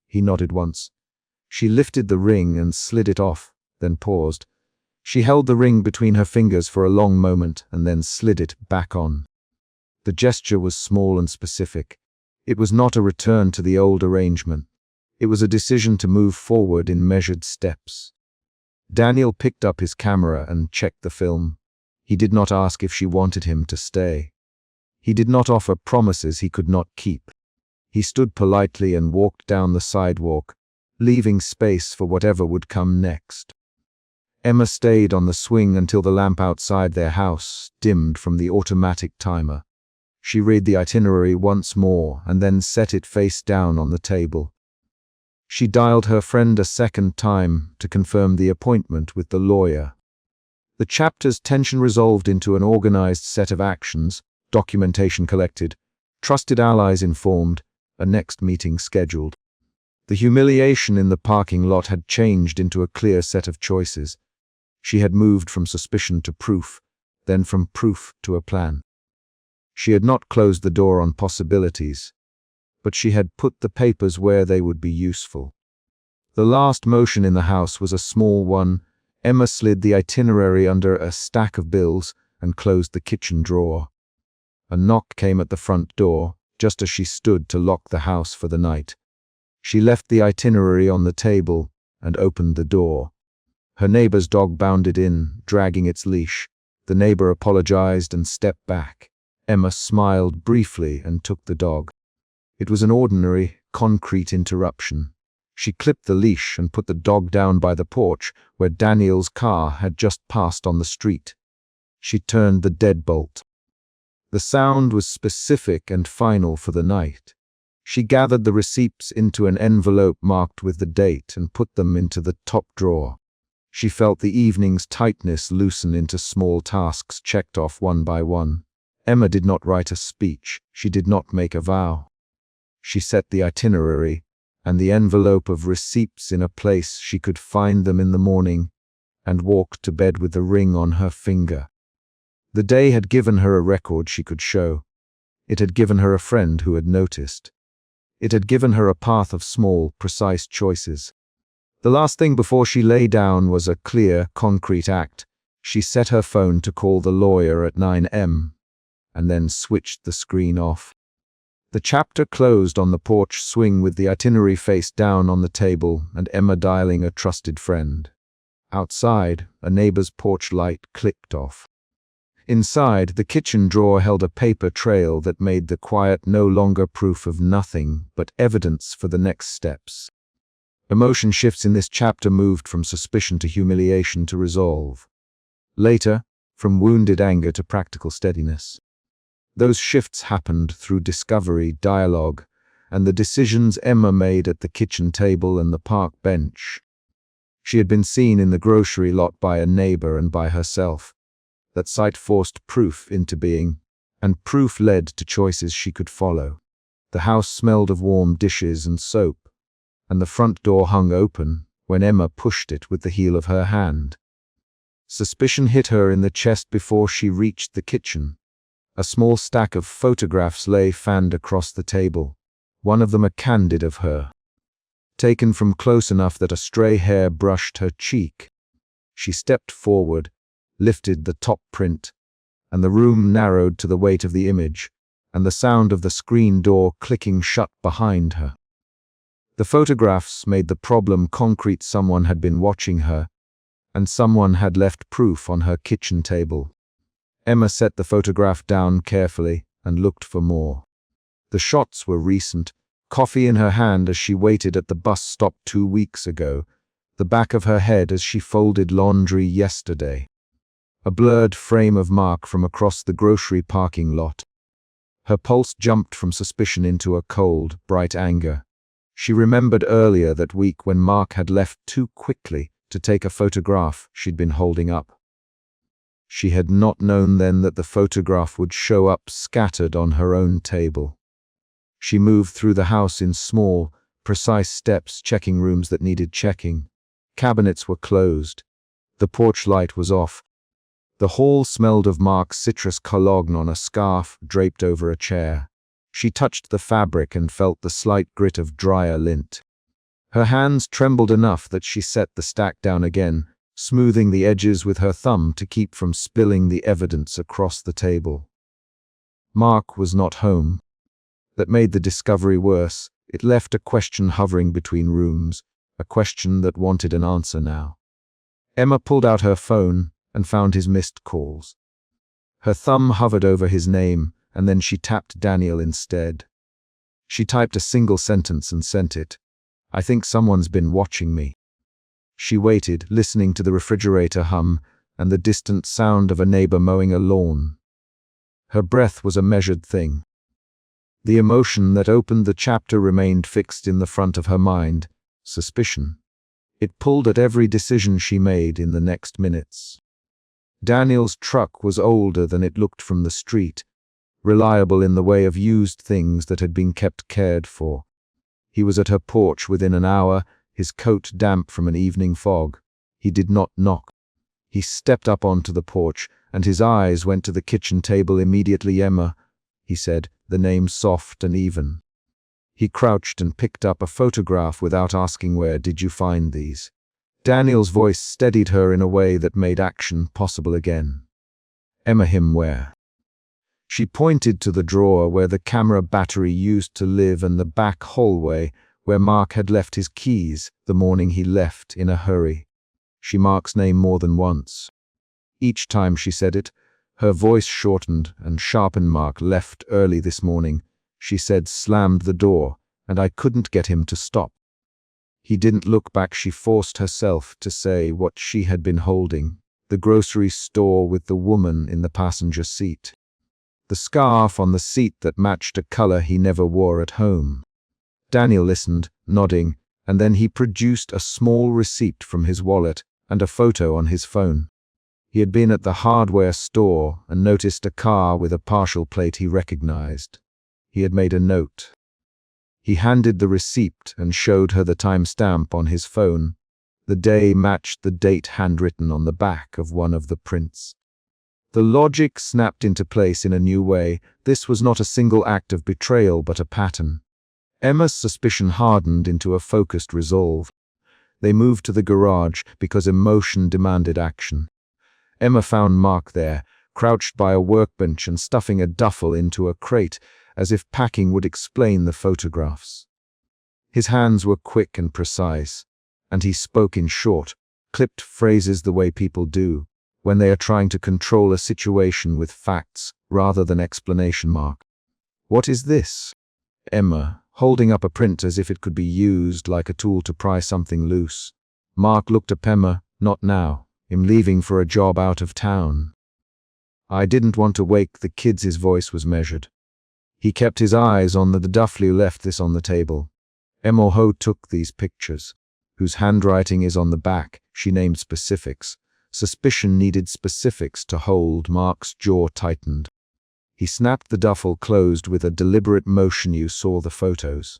He nodded once. She lifted the ring and slid it off, then paused. She held the ring between her fingers for a long moment and then slid it back on. The gesture was small and specific. It was not a return to the old arrangement. It was a decision to move forward in measured steps. Daniel picked up his camera and checked the film. He did not ask if she wanted him to stay. He did not offer promises he could not keep. He stood politely and walked down the sidewalk, leaving space for whatever would come next. Emma stayed on the swing until the lamp outside their house dimmed from the automatic timer. She read the itinerary once more and then set it face down on the table. She dialed her friend a second time to confirm the appointment with the lawyer. The chapter's tension resolved into an organized set of actions, documentation collected, trusted allies informed, a next meeting scheduled. The humiliation in the parking lot had changed into a clear set of choices. She had moved from suspicion to proof, then from proof to a plan. She had not closed the door on possibilities, but she had put the papers where they would be useful. The last motion in the house was a small one. Emma slid the itinerary under a stack of bills and closed the kitchen drawer. A knock came at the front door, just as she stood to lock the house for the night. She left the itinerary on the table and opened the door. Her neighbor's dog bounded in, dragging its leash. The neighbor apologized and stepped back. Emma smiled briefly and took the dog. It was an ordinary, concrete interruption. She clipped the leash and put the dog down by the porch where Daniel's car had just passed on the street. She turned the deadbolt. The sound was specific and final for the night. She gathered the receipts into an envelope marked with the date and put them into the top drawer. She felt the evening's tightness loosen into small tasks checked off one by one. Emma did not write a speech. She did not make a vow. She set the itinerary and the envelope of receipts in a place she could find them in the morning, and walked to bed with the ring on her finger. The day had given her a record she could show. It had given her a friend who had noticed. It had given her a path of small, precise choices. The last thing before she lay down was a clear, concrete act. She set her phone to call the lawyer at 9 a.m. and then switched the screen off. The chapter closed on the porch swing with the itinerary face down on the table and Emma dialing a trusted friend. Outside, a neighbor's porch light clicked off. Inside, the kitchen drawer held a paper trail that made the quiet no longer proof of nothing, but evidence for the next steps. Emotion shifts in this chapter moved from suspicion to humiliation to resolve. Later, from wounded anger to practical steadiness. Those shifts happened through discovery, dialogue, and the decisions Emma made at the kitchen table and the park bench. She had been seen in the grocery lot by a neighbor and by herself. That sight forced proof into being, and proof led to choices she could follow. The house smelled of warm dishes and soap, and the front door hung open when Emma pushed it with the heel of her hand. Suspicion hit her in the chest before she reached the kitchen. A small stack of photographs lay fanned across the table, one of them a candid of her, taken from close enough that a stray hair brushed her cheek. She stepped forward, lifted the top print, and the room narrowed to the weight of the image, and the sound of the screen door clicking shut behind her. The photographs made the problem concrete. Someone had been watching her, and someone had left proof on her kitchen table. Emma set the photograph down carefully and looked for more. The shots were recent, coffee in her hand as she waited at the bus stop 2 weeks ago, the back of her head as she folded laundry yesterday. A blurred frame of Mark from across the grocery parking lot. Her pulse jumped from suspicion into a cold, bright anger. She remembered earlier that week when Mark had left too quickly to take a photograph she'd been holding up. She had not known then that the photograph would show up scattered on her own table. She moved through the house in small, precise steps, checking rooms that needed checking. Cabinets were closed. The porch light was off. The hall smelled of Mark's citrus cologne on a scarf draped over a chair. She touched the fabric and felt the slight grit of drier lint. Her hands trembled enough that she set the stack down again, smoothing the edges with her thumb to keep from spilling the evidence across the table. Mark was not home. That made the discovery worse. It left a question hovering between rooms, a question that wanted an answer now. Emma pulled out her phone and found his missed calls. Her thumb hovered over his name, and then she tapped Daniel instead. She typed a single sentence and sent it. "I think someone's been watching me." She waited, listening to the refrigerator hum and the distant sound of a neighbor mowing a lawn. Her breath was a measured thing. The emotion that opened the chapter remained fixed in the front of her mind: suspicion. It pulled at every decision she made in the next minutes. Daniel's truck was older than it looked from the street, reliable in the way of used things that had been kept cared for. He was at her porch within an hour, his coat damp from an evening fog. He did not knock. He stepped up onto the porch, and his eyes went to the kitchen table immediately. "Emma," he said, the name soft and even. He crouched and picked up a photograph without asking, "Where did you find these?" Daniel's voice steadied her in a way that made action possible again. "Emma, him where?" She pointed to the drawer where the camera battery used to live and the back hallway where Mark had left his keys the morning he left in a hurry. She Mark's name more than once. Each time she said it, her voice shortened and sharpened. "Mark left early this morning," she said, slammed the door, "and I couldn't get him to stop." He didn't look back. She forced herself to say what she had been holding: the grocery store with the woman in the passenger seat. The scarf on the seat that matched a color he never wore at home. Daniel listened, nodding, and then he produced a small receipt from his wallet and a photo on his phone. He had been at the hardware store and noticed a car with a partial plate he recognized. He had made a note. He handed the receipt and showed her the timestamp on his phone. The day matched the date handwritten on the back of one of the prints. The logic snapped into place in a new way. This was not a single act of betrayal, but a pattern. Emma's suspicion hardened into a focused resolve. They moved to the garage because emotion demanded action. Emma found Mark there, crouched by a workbench and stuffing a duffel into a crate, as if packing would explain the photographs. His hands were quick and precise, and he spoke in short, clipped phrases the way people do when they are trying to control a situation with facts rather than explanation. "Mark, what is this?" Emma, holding up a print as if it could be used like a tool to pry something loose. Mark looked at Emma. "Not now. I'm leaving for a job out of town." "I didn't want to wake the kids." His voice was measured. He kept his eyes on the duffel. "You left this on the table." "Emma Ho took these pictures." "Whose handwriting is on the back?" She named specifics. Suspicion needed specifics to hold. Mark's jaw tightened. He snapped the duffel closed with a deliberate motion. "You saw the photos.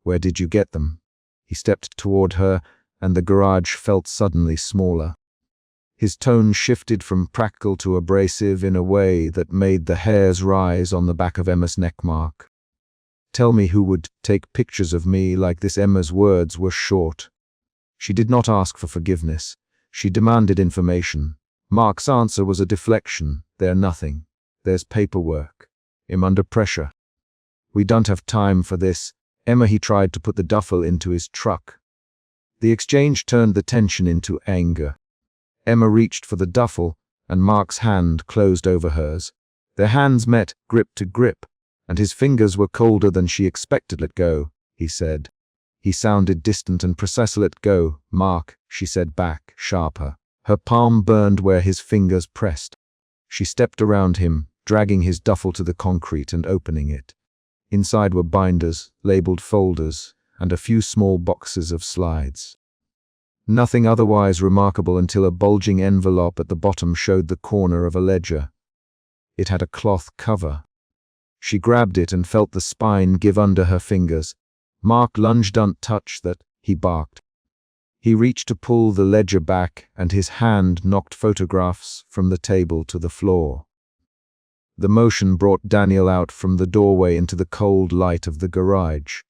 Where did you get them?" He stepped toward her, and the garage felt suddenly smaller. His tone shifted from practical to abrasive in a way that made the hairs rise on the back of Emma's neck. "Mark, tell me who would take pictures of me like this." Emma's words were short. She did not ask for forgiveness. She demanded information. Mark's answer was a deflection. "They're nothing. There's paperwork. I'm under pressure." "We don't have time for this." Emma, he tried to put the duffel into his truck. The exchange turned the tension into anger. Emma reached for the duffel, and Mark's hand closed over hers. Their hands met, grip to grip, and his fingers were colder than she expected. "Let go," he said. He sounded distant and precise. "Let go, Mark," she said back, sharper. Her palm burned where his fingers pressed. She stepped around him, dragging his duffel to the concrete and opening it. Inside were binders, labeled folders, and a few small boxes of slides. Nothing otherwise remarkable until a bulging envelope at the bottom showed the corner of a ledger. It had a cloth cover. She grabbed it and felt the spine give under her fingers. Mark lunged. "Don't touch that," he barked. He reached to pull the ledger back, and his hand knocked photographs from the table to the floor. The motion brought Daniel out from the doorway into the cold light of the garage.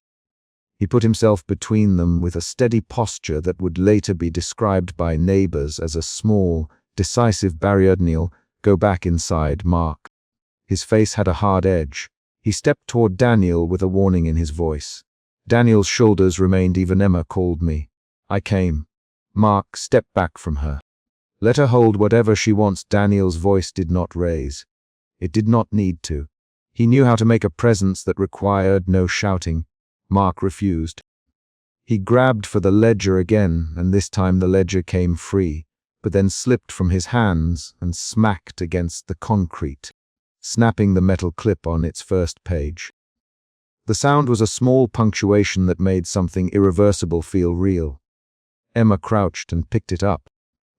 He put himself between them with a steady posture that would later be described by neighbors as a small, decisive barrier. "Daniel, go back inside, Mark." His face had a hard edge. He stepped toward Daniel with a warning in his voice. Daniel's shoulders remained even. Emma called me. I came. Mark stepped back from her. Let her hold whatever she wants. Daniel's voice did not raise. It did not need to. He knew how to make a presence that required no shouting. Mark refused. He grabbed for the ledger again, and this time the ledger came free, but then slipped from his hands and smacked against the concrete, snapping the metal clip on its first page. The sound was a small punctuation that made something irreversible feel real. Emma crouched and picked it up.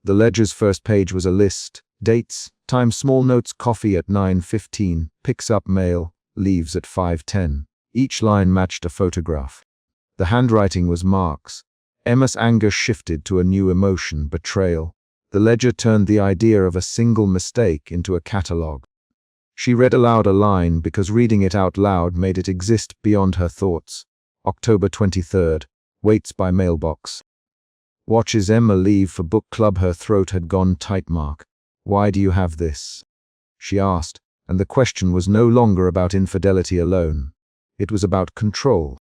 The ledger's first page was a list: dates, time, small notes, coffee at 9:15, picks up mail, leaves at 5:10. Each line matched a photograph. The handwriting was Mark's. Emma's anger shifted to a new emotion: betrayal. The ledger turned the idea of a single mistake into a catalogue. She read aloud a line because reading it out loud made it exist beyond her thoughts. October 23rd. Waits by mailbox. Watches Emma leave for book club. Her throat had gone tight. Mark, why do you have this? She asked, and the question was no longer about infidelity alone. It was about control.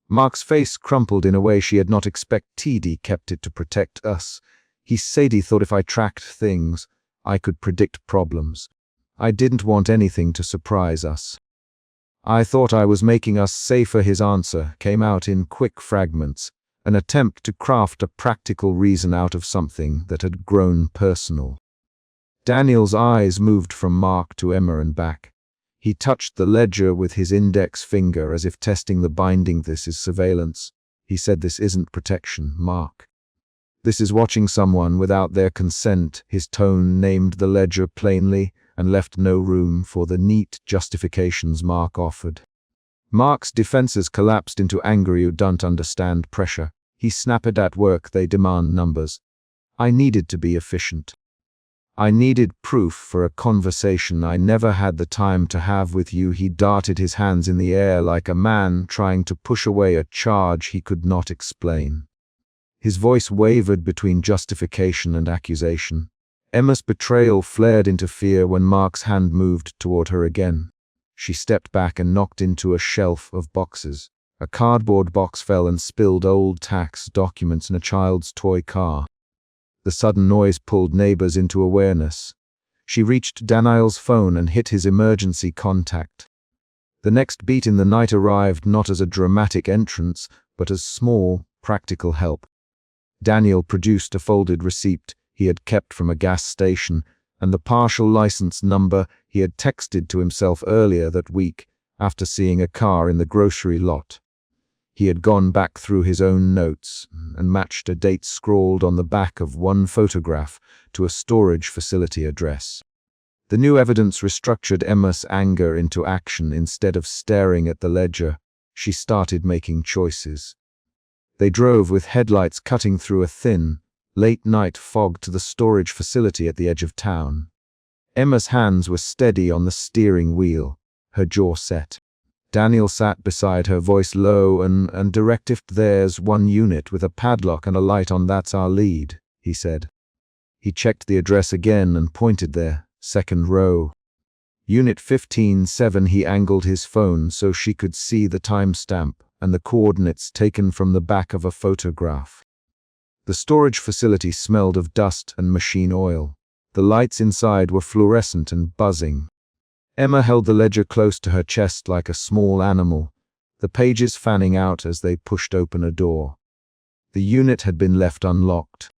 Mark's face crumpled in a way she had not expected. TD kept it to protect us. He said he thought if I tracked things, I could predict problems. I didn't want anything to surprise us. I thought I was making us safer. His answer came out in quick fragments, an attempt to craft a practical reason out of something that had grown personal. Daniel's eyes moved from Mark to Emma and back. He touched the ledger with his index finger as if testing the binding. This is surveillance. He said, this isn't protection, Mark. This is watching someone without their consent. His tone named the ledger plainly and left no room for the neat justifications Mark offered. Mark's defenses collapsed into anger. You don't understand pressure. He snapped at work. They demand numbers. I needed to be efficient. I needed proof for a conversation I never had the time to have with you. He darted his hands in the air like a man trying to push away a charge he could not explain. His voice wavered between justification and accusation. Emma's betrayal flared into fear when Mark's hand moved toward her again. She stepped back and knocked into a shelf of boxes. A cardboard box fell and spilled old tax documents and a child's toy car. The sudden noise pulled neighbors into awareness. She reached Daniel's phone and hit his emergency contact. The next beat in the night arrived not as a dramatic entrance, but as small, practical help. Daniel produced a folded receipt he had kept from a gas station and the partial license number he had texted to himself earlier that week after seeing a car in the grocery lot. He had gone back through his own notes and matched a date scrawled on the back of one photograph to a storage facility address. The new evidence restructured Emma's anger into action. Instead of staring at the ledger, she started making choices. They drove with headlights cutting through a thin, late-night fog to the storage facility at the edge of town. Emma's hands were steady on the steering wheel, her jaw set. Daniel sat beside her, voice low and directive. There's one unit with a padlock and a light on. That's our lead, he said. He checked the address again and pointed there, second row. Unit 15-7. He angled his phone so she could see the timestamp and the coordinates taken from the back of a photograph. The storage facility smelled of dust and machine oil. The lights inside were fluorescent and buzzing. Emma held the ledger close to her chest like a small animal, the pages fanning out as they pushed open a door. The unit had been left unlocked.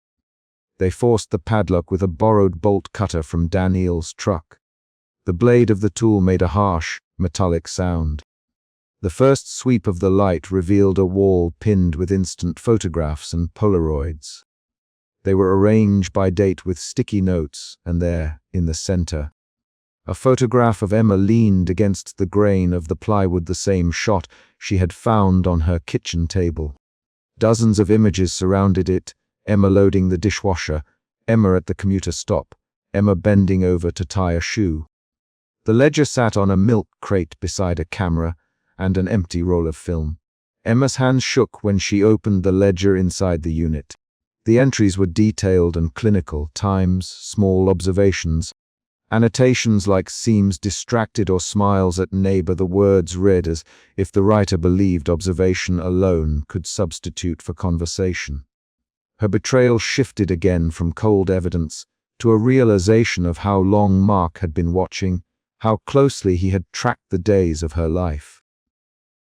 They forced the padlock with a borrowed bolt cutter from Daniel's truck. The blade of the tool made a harsh, metallic sound. The first sweep of the light revealed a wall pinned with instant photographs and Polaroids. They were arranged by date with sticky notes, and there, in the center, a photograph of Emma leaned against the grain of the plywood, the same shot she had found on her kitchen table. Dozens of images surrounded it: Emma loading the dishwasher, Emma at the commuter stop, Emma bending over to tie a shoe. The ledger sat on a milk crate beside a camera and an empty roll of film. Emma's hands shook when she opened the ledger inside the unit. The entries were detailed and clinical: times, small observations, Annotations like seems distracted or smiles at neighbor, the words read as if the writer believed observation alone could substitute for conversation. Her betrayal shifted again from cold evidence to a realization of how long Mark had been watching, how closely he had tracked the days of her life.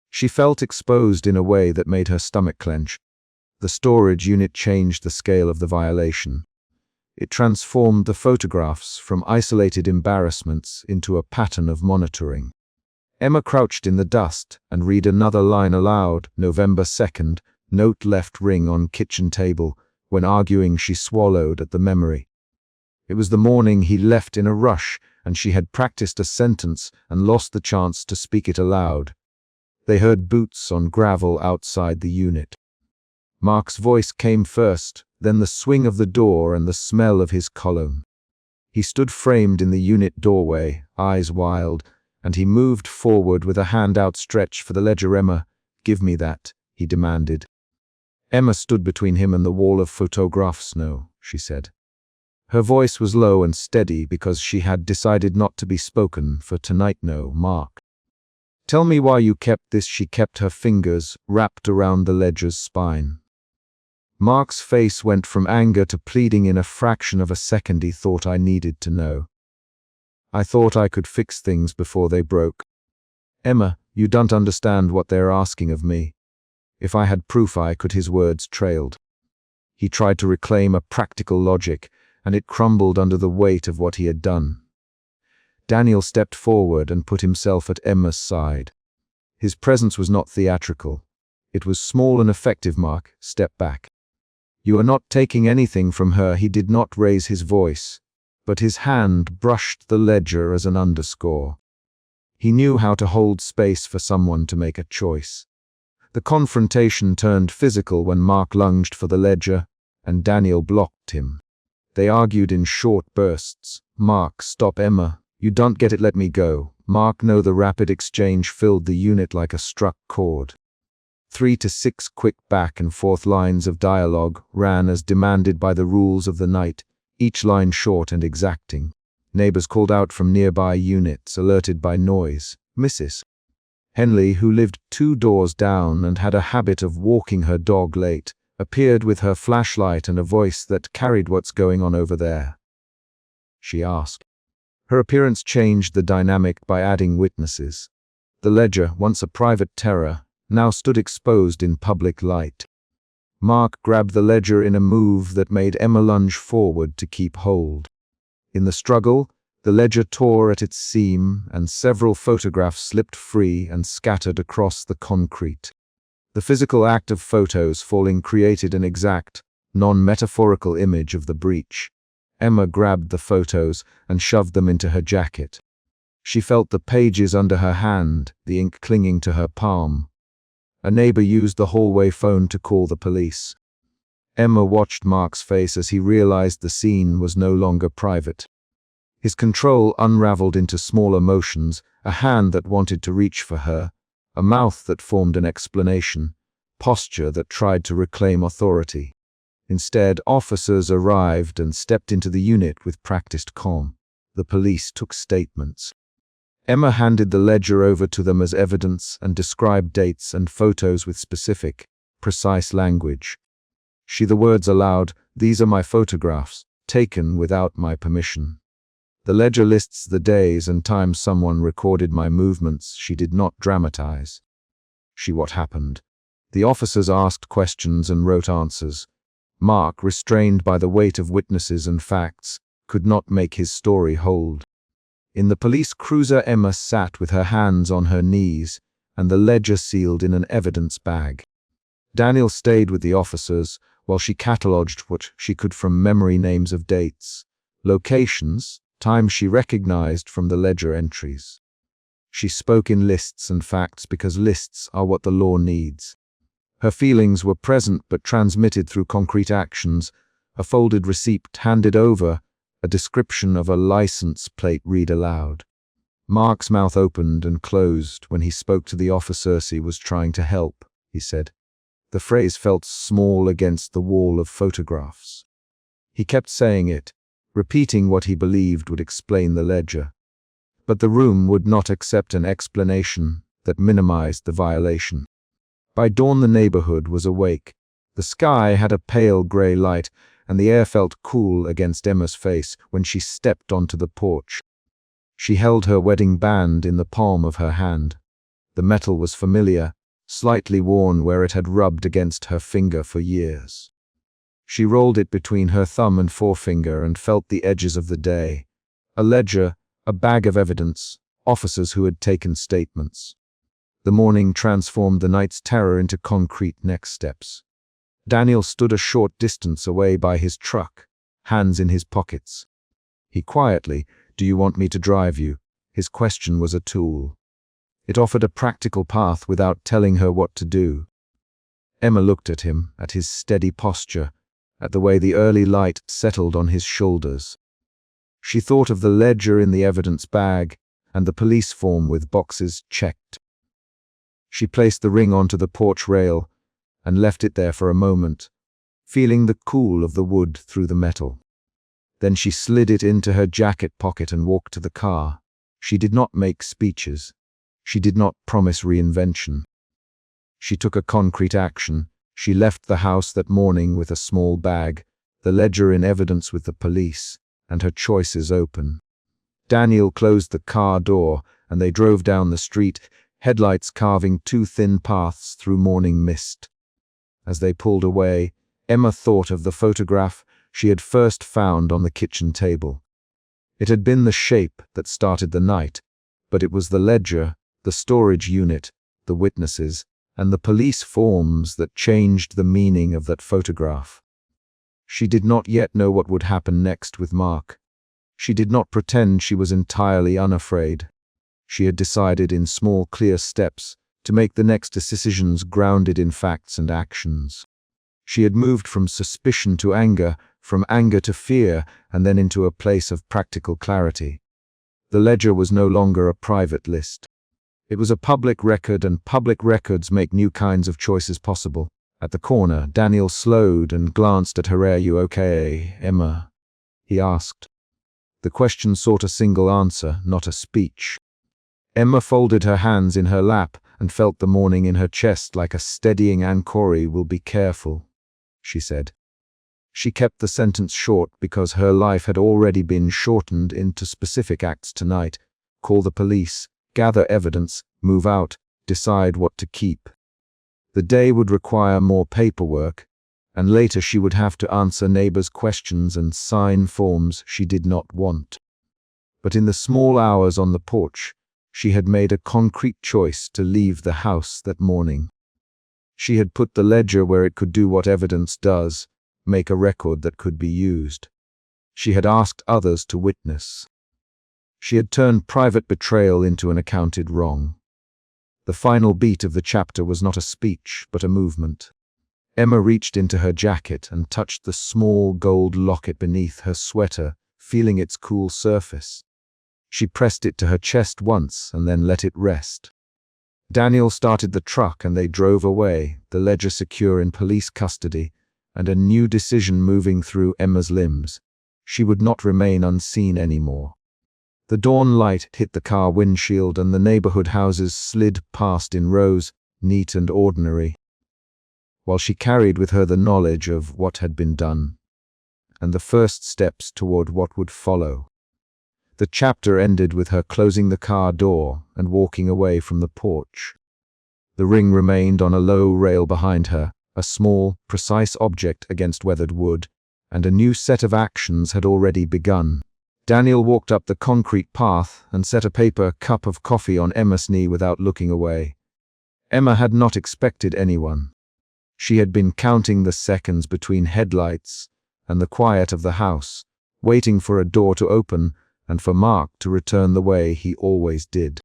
She felt exposed in a way that made her stomach clench. The storage unit changed the scale of the violation. It transformed the photographs from isolated embarrassments into a pattern of monitoring. Emma crouched in the dust and read another line aloud. November 2nd, note left ring on kitchen table. When arguing, she swallowed at the memory. It was the morning he left in a rush, and she had practiced a sentence and lost the chance to speak it aloud. They heard boots on gravel outside the unit. Mark's voice came first, then the swing of the door and the smell of his cologne. He stood framed in the unit doorway, eyes wild, and he moved forward with a hand outstretched for the ledger. "Emma, give me that," he demanded. Emma stood between him and the wall of photographs. "No," she said. Her voice was low and steady because she had decided not to be spoken for tonight. "No, Mark. Tell me why you kept this." She kept her fingers wrapped around the ledger's spine. Mark's face went from anger to pleading in a fraction of a second. "He thought I needed to know. I thought I could fix things before they broke. Emma, you don't understand what they're asking of me. If I had proof I could." His words trailed. He tried to reclaim a practical logic, and it crumbled under the weight of what he had done. Daniel stepped forward and put himself at Emma's side. His presence was not theatrical. It was small and effective. "Mark, step back. You are not taking anything from her." He did not raise his voice, but his hand brushed the ledger as an underscore. He knew how to hold space for someone to make a choice. The confrontation turned physical when Mark lunged for the ledger, and Daniel blocked him. They argued in short bursts. "Mark, stop." "Emma, you don't get it. Let me go." "Mark, no." The rapid exchange filled the unit like a struck chord. 3 to 6 quick back and forth lines of dialogue ran as demanded by the rules of the night, each line short and exacting. Neighbors called out from nearby units, alerted by noise. Mrs. Henley, who lived 2 doors down and had a habit of walking her dog late, appeared with her flashlight and a voice that carried, "What's going on over there?" she asked. Her appearance changed the dynamic by adding witnesses. The ledger, once a private terror, now stood exposed in public light. Mark grabbed the ledger in a move that made Emma lunge forward to keep hold. In the struggle, the ledger tore at its seam, and several photographs slipped free and scattered across the concrete. The physical act of photos falling created an exact, non-metaphorical image of the breach. Emma grabbed the photos and shoved them into her jacket. She felt the pages under her hand, the ink clinging to her palm. A neighbor used the hallway phone to call the police. Emma watched Mark's face as he realized the scene was no longer private. His control unraveled into smaller motions, a hand that wanted to reach for her, a mouth that formed an explanation, posture that tried to reclaim authority. Instead, officers arrived and stepped into the unit with practiced calm. The police took statements. Emma handed the ledger over to them as evidence and described dates and photos with specific, precise language. The words aloud, "These are my photographs, taken without my permission. The ledger lists the days and times someone recorded my movements." She did not dramatize. What happened? The officers asked questions and wrote answers. Mark, restrained by the weight of witnesses and facts, could not make his story hold. In the police cruiser, Emma sat with her hands on her knees and the ledger sealed in an evidence bag. Daniel stayed with the officers while she catalogued what she could from memory, names of dates, locations, times she recognized from the ledger entries. She spoke in lists and facts because lists are what the law needs. Her feelings were present but transmitted through concrete actions, a folded receipt handed over, a description of a license plate read aloud. Mark's mouth opened and closed when he spoke to the officer. "He was trying to help," he said. The phrase felt small against the wall of photographs. He kept saying it, repeating what he believed would explain the ledger. But the room would not accept an explanation that minimized the violation. By dawn the neighborhood was awake. The sky had a pale gray light, and the air felt cool against Emma's face when she stepped onto the porch. She held her wedding band in the palm of her hand. The metal was familiar, slightly worn where it had rubbed against her finger for years. She rolled it between her thumb and forefinger and felt the edges of the day. A ledger, a bag of evidence, officers who had taken statements. The morning transformed the night's terror into concrete next steps. Daniel stood a short distance away by his truck, hands in his pockets. He quietly, "Do you want me to drive you?" His question was a tool. It offered a practical path without telling her what to do. Emma looked at him, at his steady posture, at the way the early light settled on his shoulders. She thought of the ledger in the evidence bag and the police form with boxes checked. She placed the ring onto the porch rail and left it there for a moment, feeling the cool of the wood through the metal. Then she slid it into her jacket pocket and walked to the car. She did not make speeches. She did not promise reinvention. She took a concrete action. She left the house that morning with a small bag, the ledger in evidence with the police, and her choices open. Daniel closed the car door, and they drove down the street, headlights carving two thin paths through morning mist. As they pulled away, Emma thought of the photograph she had first found on the kitchen table. It had been the shape that started the night, but it was the ledger, the storage unit, the witnesses, and the police forms that changed the meaning of that photograph. She did not yet know what would happen next with Mark. She did not pretend she was entirely unafraid. She had decided in small, clear steps to make the next decisions grounded in facts and actions. She had moved from suspicion to anger, from anger to fear, and then into a place of practical clarity. The ledger was no longer a private list. It was a public record, and public records make new kinds of choices possible. At the corner, Daniel slowed and glanced at her. "Are you okay, Emma?" he asked. The question sought a single answer, not a speech. Emma folded her hands in her lap and felt the morning in her chest like a steadying anchor. "Will be careful," she said. She kept the sentence short because her life had already been shortened into specific acts tonight. Call the police, gather evidence, move out, decide what to keep. The day would require more paperwork, and later she would have to answer neighbors' questions and sign forms she did not want. But in the small hours on the porch, she had made a concrete choice to leave the house that morning. She had put the ledger where it could do what evidence does, make a record that could be used. She had asked others to witness. She had turned private betrayal into an accounted wrong. The final beat of the chapter was not a speech, but a movement. Emma reached into her jacket and touched the small gold locket beneath her sweater, feeling its cool surface. She pressed it to her chest once and then let it rest. Daniel started the truck and they drove away, the ledger secure in police custody, and a new decision moving through Emma's limbs. She would not remain unseen anymore. The dawn light hit the car windshield and the neighborhood houses slid past in rows, neat and ordinary, while she carried with her the knowledge of what had been done, and the first steps toward what would follow. The chapter ended with her closing the car door and walking away from the porch. The ring remained on a low rail behind her, a small, precise object against weathered wood, and a new set of actions had already begun. Daniel walked up the concrete path and set a paper cup of coffee on Emma's knee without looking away. Emma had not expected anyone. She had been counting the seconds between headlights and the quiet of the house, waiting for a door to open and for Mark to return the way he always did.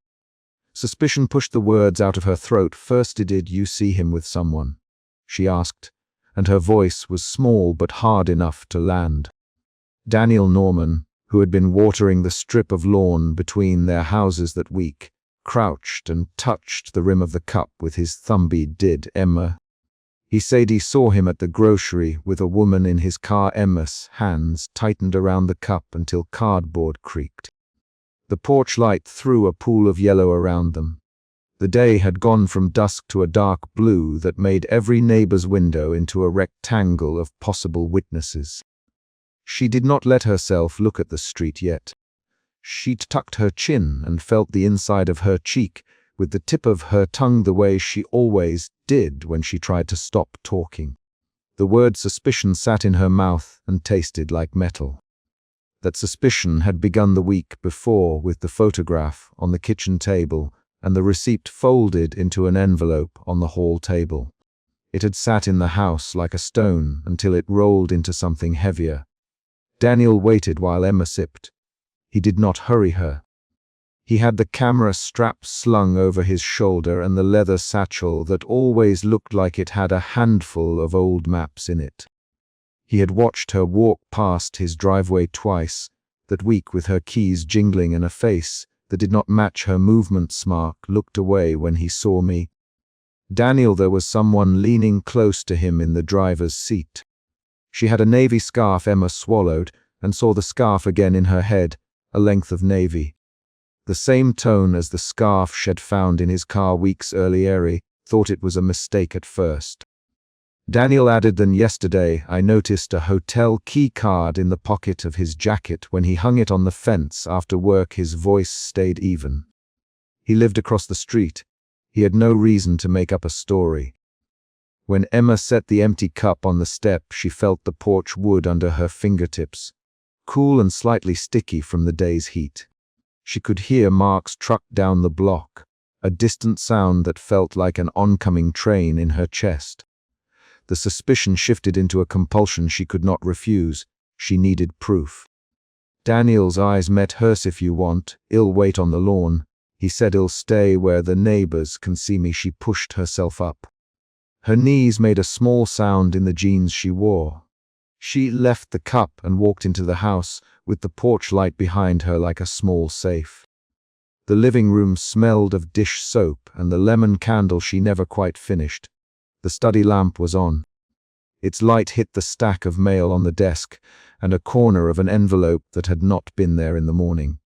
Suspicion pushed the words out of her throat. "First, did you see him with someone?" she asked, and her voice was small but hard enough to land. Daniel Norman, who had been watering the strip of lawn between their houses that week, crouched and touched the rim of the cup with his thumb. "Did Emma?" He said he saw him at the grocery with a woman in his car. Emma's hands tightened around the cup until cardboard creaked. The porch light threw a pool of yellow around them. The day had gone from dusk to a dark blue that made every neighbor's window into a rectangle of possible witnesses. She did not let herself look at the street yet. She tucked her chin and felt the inside of her cheek with the tip of her tongue the way she always did when she tried to stop talking. The word suspicion sat in her mouth and tasted like metal. That suspicion had begun the week before with the photograph on the kitchen table and the receipt folded into an envelope on the hall table. It had sat in the house like a stone until it rolled into something heavier. Daniel waited while Emma sipped. He did not hurry her. He had the camera strap slung over his shoulder and the leather satchel that always looked like it had a handful of old maps in it. He had watched her walk past his driveway twice, that week with her keys jingling and a face that did not match her movements. Mark looked away when he saw me. Daniel, there was someone leaning close to him in the driver's seat. She had a navy scarf. Emma swallowed and saw the scarf again in her head, a length of navy. The same tone as the scarf she'd found in his car weeks earlier. Thought it was a mistake at first. Daniel added, "Then yesterday I noticed a hotel key card in the pocket of his jacket when he hung it on the fence after work." His voice stayed even. He lived across the street. He had no reason to make up a story. When Emma set the empty cup on the step, she felt the porch wood under her fingertips, cool and slightly sticky from the day's heat. She could hear Mark's truck down the block, a distant sound that felt like an oncoming train in her chest. The suspicion shifted into a compulsion she could not refuse. She needed proof. Daniel's eyes met hers. "If you want, I'll wait on the lawn." He said, "I'll stay where the neighbors can see me." She pushed herself up. Her knees made a small sound in the jeans she wore. She left the cup and walked into the house, with the porch light behind her like a small safe. The living room smelled of dish soap and the lemon candle she never quite finished. The study lamp was on. Its light hit the stack of mail on the desk and a corner of an envelope that had not been there in the morning.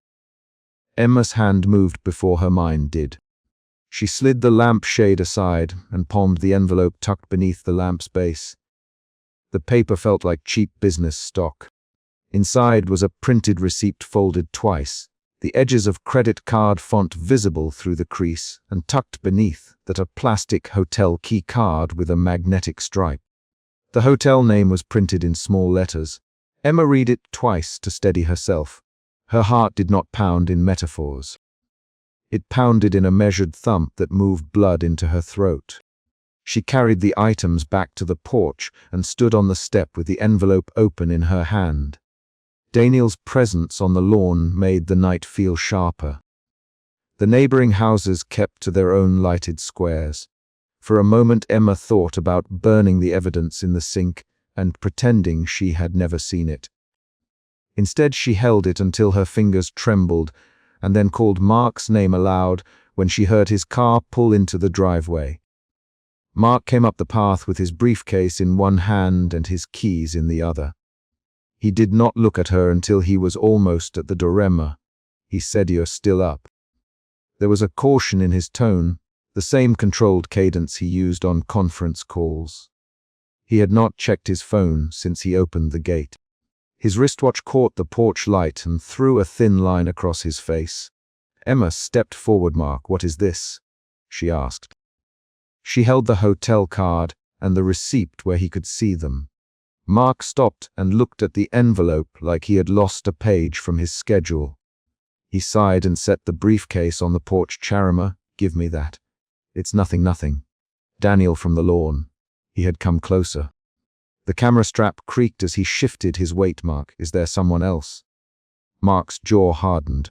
Emma's hand moved before her mind did. She slid the lamp shade aside and palmed the envelope tucked beneath the lamp's base. The paper felt like cheap business stock. Inside was a printed receipt folded twice, the edges of credit card font visible through the crease, and tucked beneath that a plastic hotel key card with a magnetic stripe. The hotel name was printed in small letters. Emma read it twice to steady herself. Her heart did not pound in metaphors. It pounded in a measured thump that moved blood into her throat. She carried the items back to the porch and stood on the step with the envelope open in her hand. Daniel's presence on the lawn made the night feel sharper. The neighboring houses kept to their own lighted squares. For a moment Emma thought about burning the evidence in the sink and pretending she had never seen it. Instead, she held it until her fingers trembled and then called Mark's name aloud when she heard his car pull into the driveway. Mark came up the path with his briefcase in one hand and his keys in the other. He did not look at her until he was almost at the door. "Emma," he said, "you're still up." There was a caution in his tone, the same controlled cadence he used on conference calls. He had not checked his phone since he opened the gate. His wristwatch caught the porch light and threw a thin line across his face. Emma stepped forward. "Mark, what is this?" she asked. She held the hotel card and the receipt where he could see them. Mark stopped and looked at the envelope like he had lost a page from his schedule. He sighed and set the briefcase on the porch. "Charima, give me that." "It's nothing." Daniel from the lawn. He had come closer. The camera strap creaked as he shifted his weight. "Mark, is there someone else?" Mark's jaw hardened.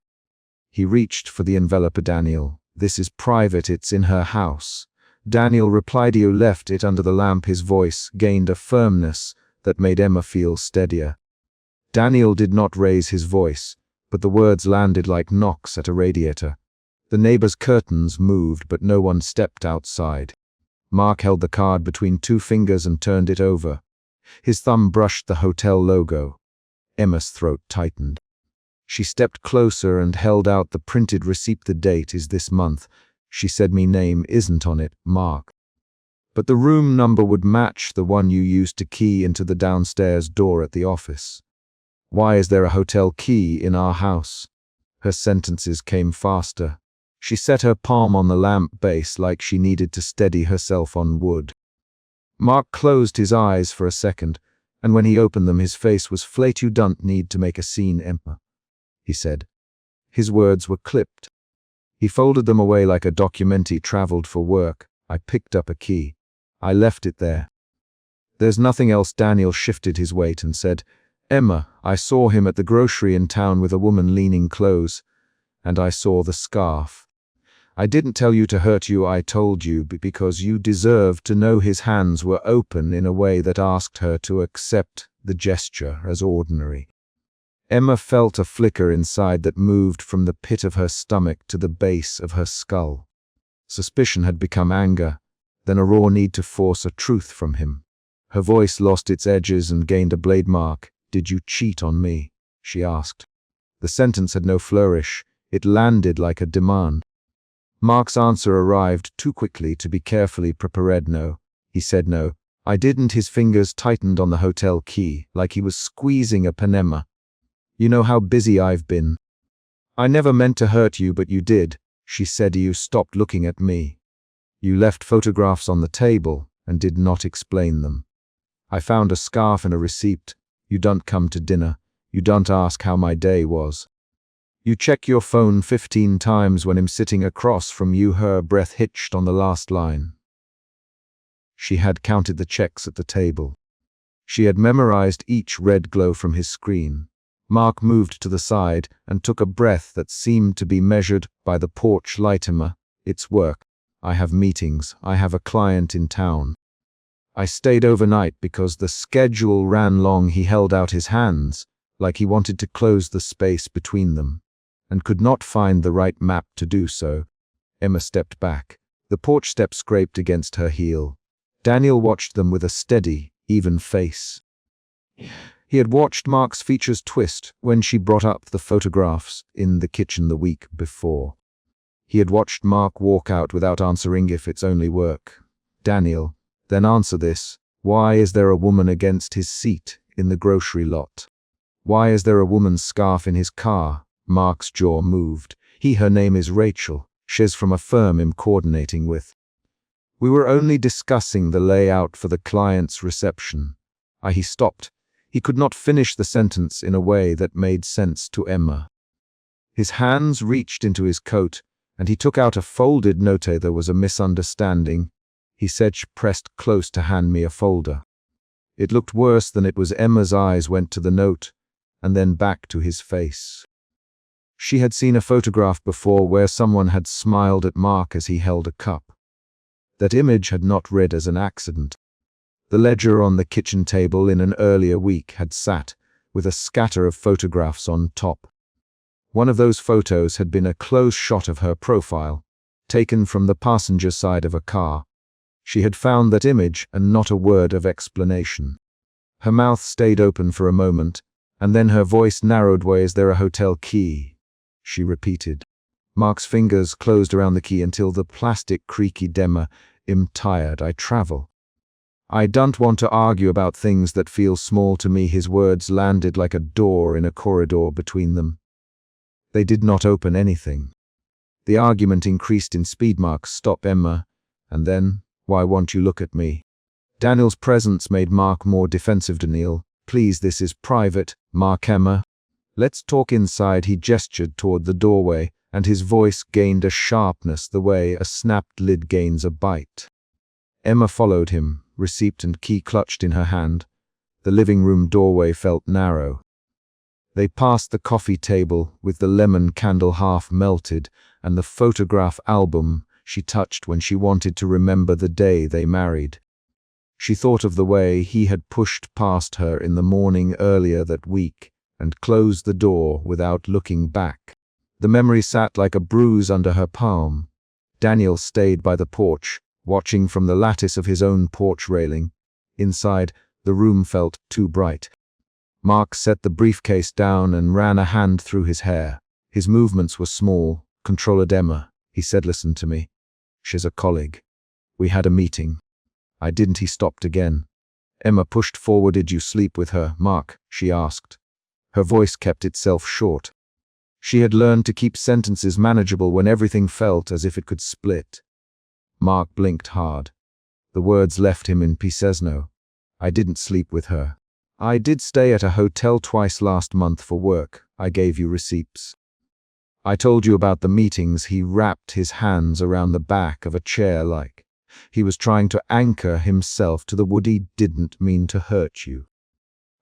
He reached for the envelope. "Daniel, this is private, it's in her house." Daniel replied. "You left it under the lamp." His voice gained a firmness that made Emma feel steadier. Daniel did not raise his voice, but the words landed like knocks at a radiator. The neighbor's curtains moved, but no one stepped outside. Mark held the card between two fingers and turned it over. His thumb brushed the hotel logo. Emma's throat tightened. She stepped closer and held out the printed receipt. The date is this month. She said, "Me name isn't on it, Mark. But the room number would match the one you used to key into the downstairs door at the office. Why is there a hotel key in our house?" Her sentences came faster. She set her palm on the lamp base like she needed to steady herself on wood. Mark closed his eyes for a second, and when he opened them his face was flat. "You don't need to make a scene, Emma," he said. His words were clipped. He folded them away like a document. "He traveled for work. I picked up a key. I left it there. There's nothing else." Daniel shifted his weight and said, "Emma, I saw him at the grocery in town with a woman leaning close, and I saw the scarf. I didn't tell you to hurt you. I told you because you deserved to know." His hands were open in a way that asked her to accept the gesture as ordinary. Emma felt a flicker inside that moved from the pit of her stomach to the base of her skull. Suspicion had become anger, then a raw need to force a truth from him. Her voice lost its edges and gained a blade mark. "Did you cheat on me?" she asked. The sentence had no flourish. It landed like a demand. Mark's answer arrived too quickly to be carefully prepared. "No." He said, "No, I didn't." His fingers tightened on the hotel key, like he was squeezing a pen. "Emma, you know how busy I've been. I never meant to hurt you, but you did," she said. "You stopped looking at me. You left photographs on the table and did not explain them. I found a scarf and a receipt. You don't come to dinner. You don't ask how my day was. You check your phone 15 times when I'm sitting across from you." Her breath hitched on the last line. She had counted the checks at the table. She had memorized each red glow from his screen. Mark moved to the side and took a breath that seemed to be measured by the porch light. "Emma, it's work. I have meetings. I have a client in town. I stayed overnight because the schedule ran long." He held out his hands like he wanted to close the space between them, and could not find the right map to do so. Emma stepped back. The porch steps scraped against her heel. Daniel watched them with a steady, even face. He had watched Mark's features twist when she brought up the photographs in the kitchen the week before. He had watched Mark walk out without answering. "If it's only work, Daniel, then answer this. Why is there a woman against his seat in the grocery lot? Why is there a woman's scarf in his car?" Mark's jaw moved. Her name is Rachel. She's from a firm I'm coordinating with. We were only discussing the layout for the client's reception." He stopped. He could not finish the sentence in a way that made sense to Emma. His hands reached into his coat, and he took out a folded note. "There was a misunderstanding," he said. She pressed close to hand me a folder. It looked worse than it was. Emma's eyes went to the note, and then back to his face. She had seen a photograph before where someone had smiled at Mark as he held a cup. That image had not read as an accident. The ledger on the kitchen table in an earlier week had sat, with a scatter of photographs on top. One of those photos had been a close shot of her profile, taken from the passenger side of a car. She had found that image and not a word of explanation. Her mouth stayed open for a moment, and then her voice narrowed. "Why is there a hotel key?" she repeated. Mark's fingers closed around the key until the plastic creaky. "Emma, I'm tired. I travel. I don't want to argue about things that feel small to me." His words landed like a door in a corridor between them. They did not open anything. The argument increased in speed. "Mark, stop, Emma." And then, "Why won't you look at me?" Daniel's presence made Mark more defensive. "Daniel, please, this is private." "Mark, Emma, let's talk inside." He gestured toward the doorway, and his voice gained a sharpness the way a snapped lid gains a bite. Emma followed him, receipt and key clutched in her hand. The living room doorway felt narrow. They passed the coffee table with the lemon candle half melted and the photograph album she touched when she wanted to remember the day they married. She thought of the way he had pushed past her in the morning earlier that week and closed the door without looking back. The memory sat like a bruise under her palm. Daniel stayed by the porch, watching from the lattice of his own porch railing. Inside, the room felt too bright. Mark set the briefcase down and ran a hand through his hair. His movements were small. "Controller Emma," he said, "listen to me. She's a colleague. We had a meeting." "I didn't." He stopped again. Emma pushed forward. "Did you sleep with her, Mark?" she asked. Her voice kept itself short. She had learned to keep sentences manageable when everything felt as if it could split. Mark blinked hard. The words left him in pieces. "No, I didn't sleep with her. I did stay at a hotel twice last month for work. I gave you receipts. I told you about the meetings." He wrapped his hands around the back of a chair like he was trying to anchor himself to the wood. "He didn't mean to hurt you.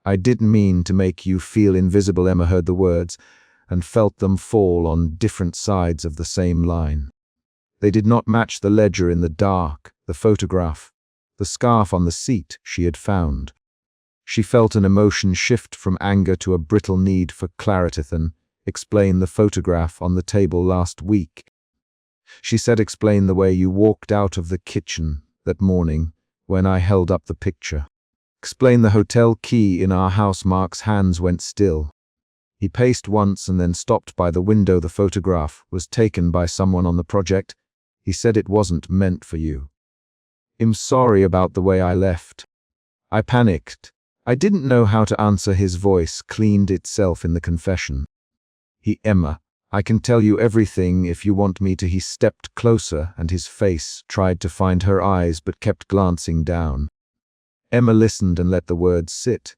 I didn't mean to make you feel invisible." Emma heard the words and felt them fall on different sides of the same line. They did not match the ledger in the dark, the photograph, the scarf on the seat she had found. She felt an emotion shift from anger to a brittle need for clarity. "Explain the photograph on the table last week." She said, "Explain the way you walked out of the kitchen that morning when I held up the picture. Explain the hotel key in our house." Mark's hands went still. He paced once and then stopped by the window. "The photograph was taken by someone on the project. He said it wasn't meant for you. I'm sorry about the way I left." I panicked. I didn't know how to answer. His voice cleaned itself in the confession. "Emma, I can tell you everything if you want me to." He stepped closer and his face tried to find her eyes but kept glancing down. Emma listened and let the words sit.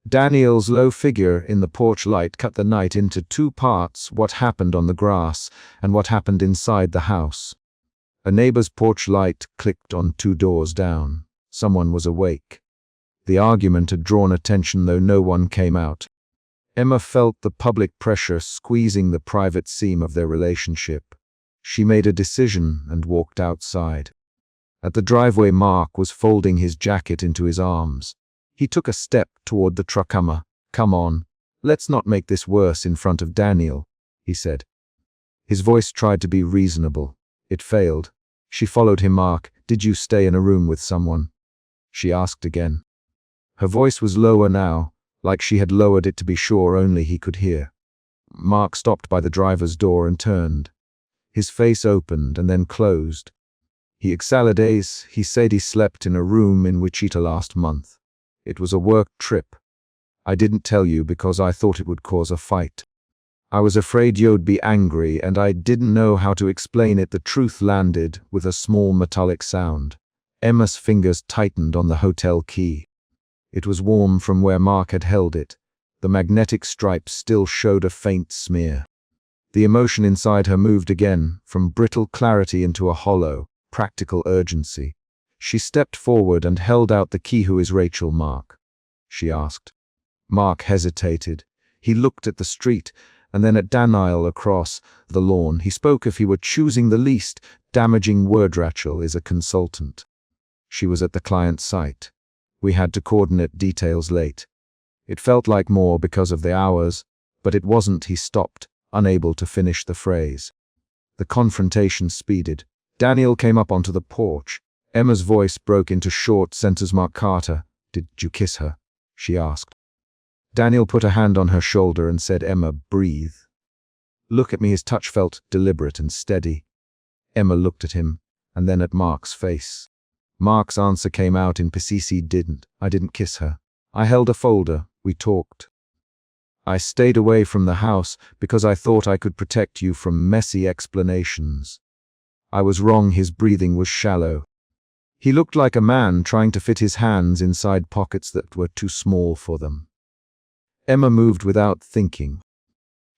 Daniel's low figure in the porch light cut the night into two parts: what happened on the grass and what happened inside the house. A neighbor's porch light clicked on 2 doors down. Someone was awake. The argument had drawn attention, though no one came out. Emma felt the public pressure squeezing the private seam of their relationship. She made a decision and walked outside. At the driveway, Mark was folding his jacket into his arms. He took a step toward the truck. "Emma, come on. Let's not make this worse in front of Daniel," he said. His voice tried to be reasonable. It failed. She followed him. "Mark, did you stay in a room with someone?" she asked again. Her voice was lower now, like she had lowered it to be sure only he could hear. Mark stopped by the driver's door and turned. His face opened and then closed. "He exhaled. He said he slept in a room in Wichita last month. It was a work trip. I didn't tell you because I thought it would cause a fight. I was afraid you'd be angry and I didn't know how to explain it." The truth landed with a small metallic sound. Emma's fingers tightened on the hotel key. It was warm from where Mark had held it. The magnetic stripe still showed a faint smear. The emotion inside her moved again, from brittle clarity into a hollow, practical urgency. She stepped forward and held out the key. "Who is Rachel, Mark?" she asked. Mark hesitated. He looked at the street and then at Daniel across the lawn. He spoke if he were choosing the least damaging word. "Rachel is a consultant. She was at the client site. We had to coordinate details late. It felt like more because of the hours, but it wasn't." He stopped, unable to finish the phrase. The confrontation speeded. Daniel came up onto the porch. Emma's voice broke into short sentences. "Mark Carter, did you kiss her?" she asked. Daniel put a hand on her shoulder and said, "Emma, breathe. Look at me." His touch felt deliberate and steady. Emma looked at him, and then at Mark's face. Mark's answer came out in PCC. I didn't kiss her. I held a folder. We talked. I stayed away from the house because I thought I could protect you from messy explanations. I was wrong." His breathing was shallow. He looked like a man trying to fit his hands inside pockets that were too small for them. Emma moved without thinking.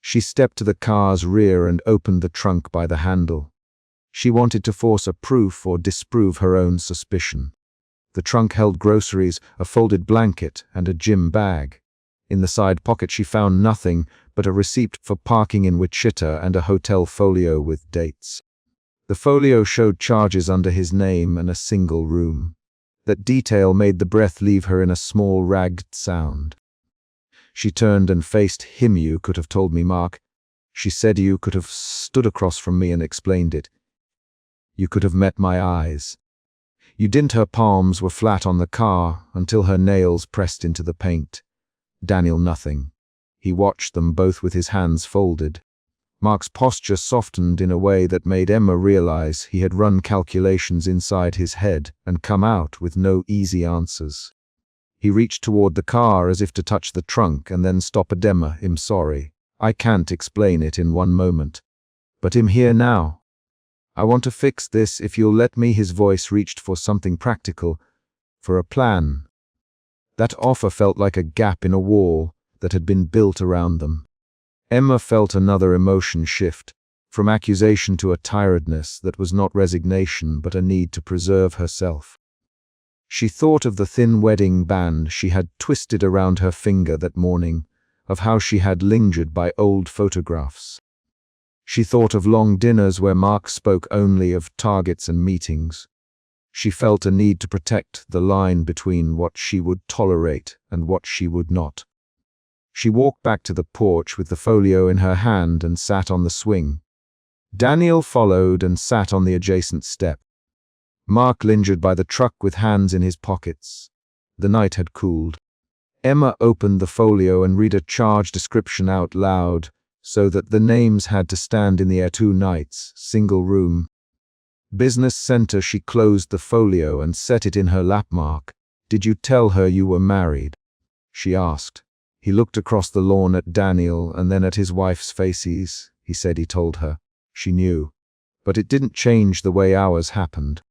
She stepped to the car's rear and opened the trunk by the handle. She wanted to force a proof or disprove her own suspicion. The trunk held groceries, a folded blanket, and a gym bag. In the side pocket she found nothing but a receipt for parking in Wichita and a hotel folio with dates. The folio showed charges under his name and a single room. That detail made the breath leave her in a small ragged sound. She turned and faced him. "You could have told me, Mark," she said. "You could have stood across from me and explained it. You could have met my eyes. You didn't. Her palms were flat on the car until her nails pressed into the paint. Daniel nothing. He watched them both with his hands folded. Mark's posture softened in a way that made Emma realize he had run calculations inside his head and come out with no easy answers. He reached toward the car as if to touch the trunk and then stopped. Emma, I'm sorry. I can't explain it in one moment. But I'm here now. I want to fix this if you'll let me. His voice reached for something practical, for a plan. That offer felt like a gap in a wall that had been built around them. Emma felt another emotion shift, from accusation to a tiredness that was not resignation but a need to preserve herself. She thought of the thin wedding band she had twisted around her finger that morning, of how she had lingered by old photographs. She thought of long dinners where Mark spoke only of targets and meetings. She felt a need to protect the line between what she would tolerate and what she would not. She walked back to the porch with the folio in her hand and sat on the swing. Daniel followed and sat on the adjacent step. Mark lingered by the truck with hands in his pockets. The night had cooled. Emma opened the folio and read a charge description out loud, so that the names had to stand in the air. 2 nights, single room. Business center. She closed the folio and set it in her lap. Mark, did you tell her you were married? She asked. He looked across the lawn at Daniel and then at his wife's faces. He said he told her. She knew. But it didn't change the way ours happened.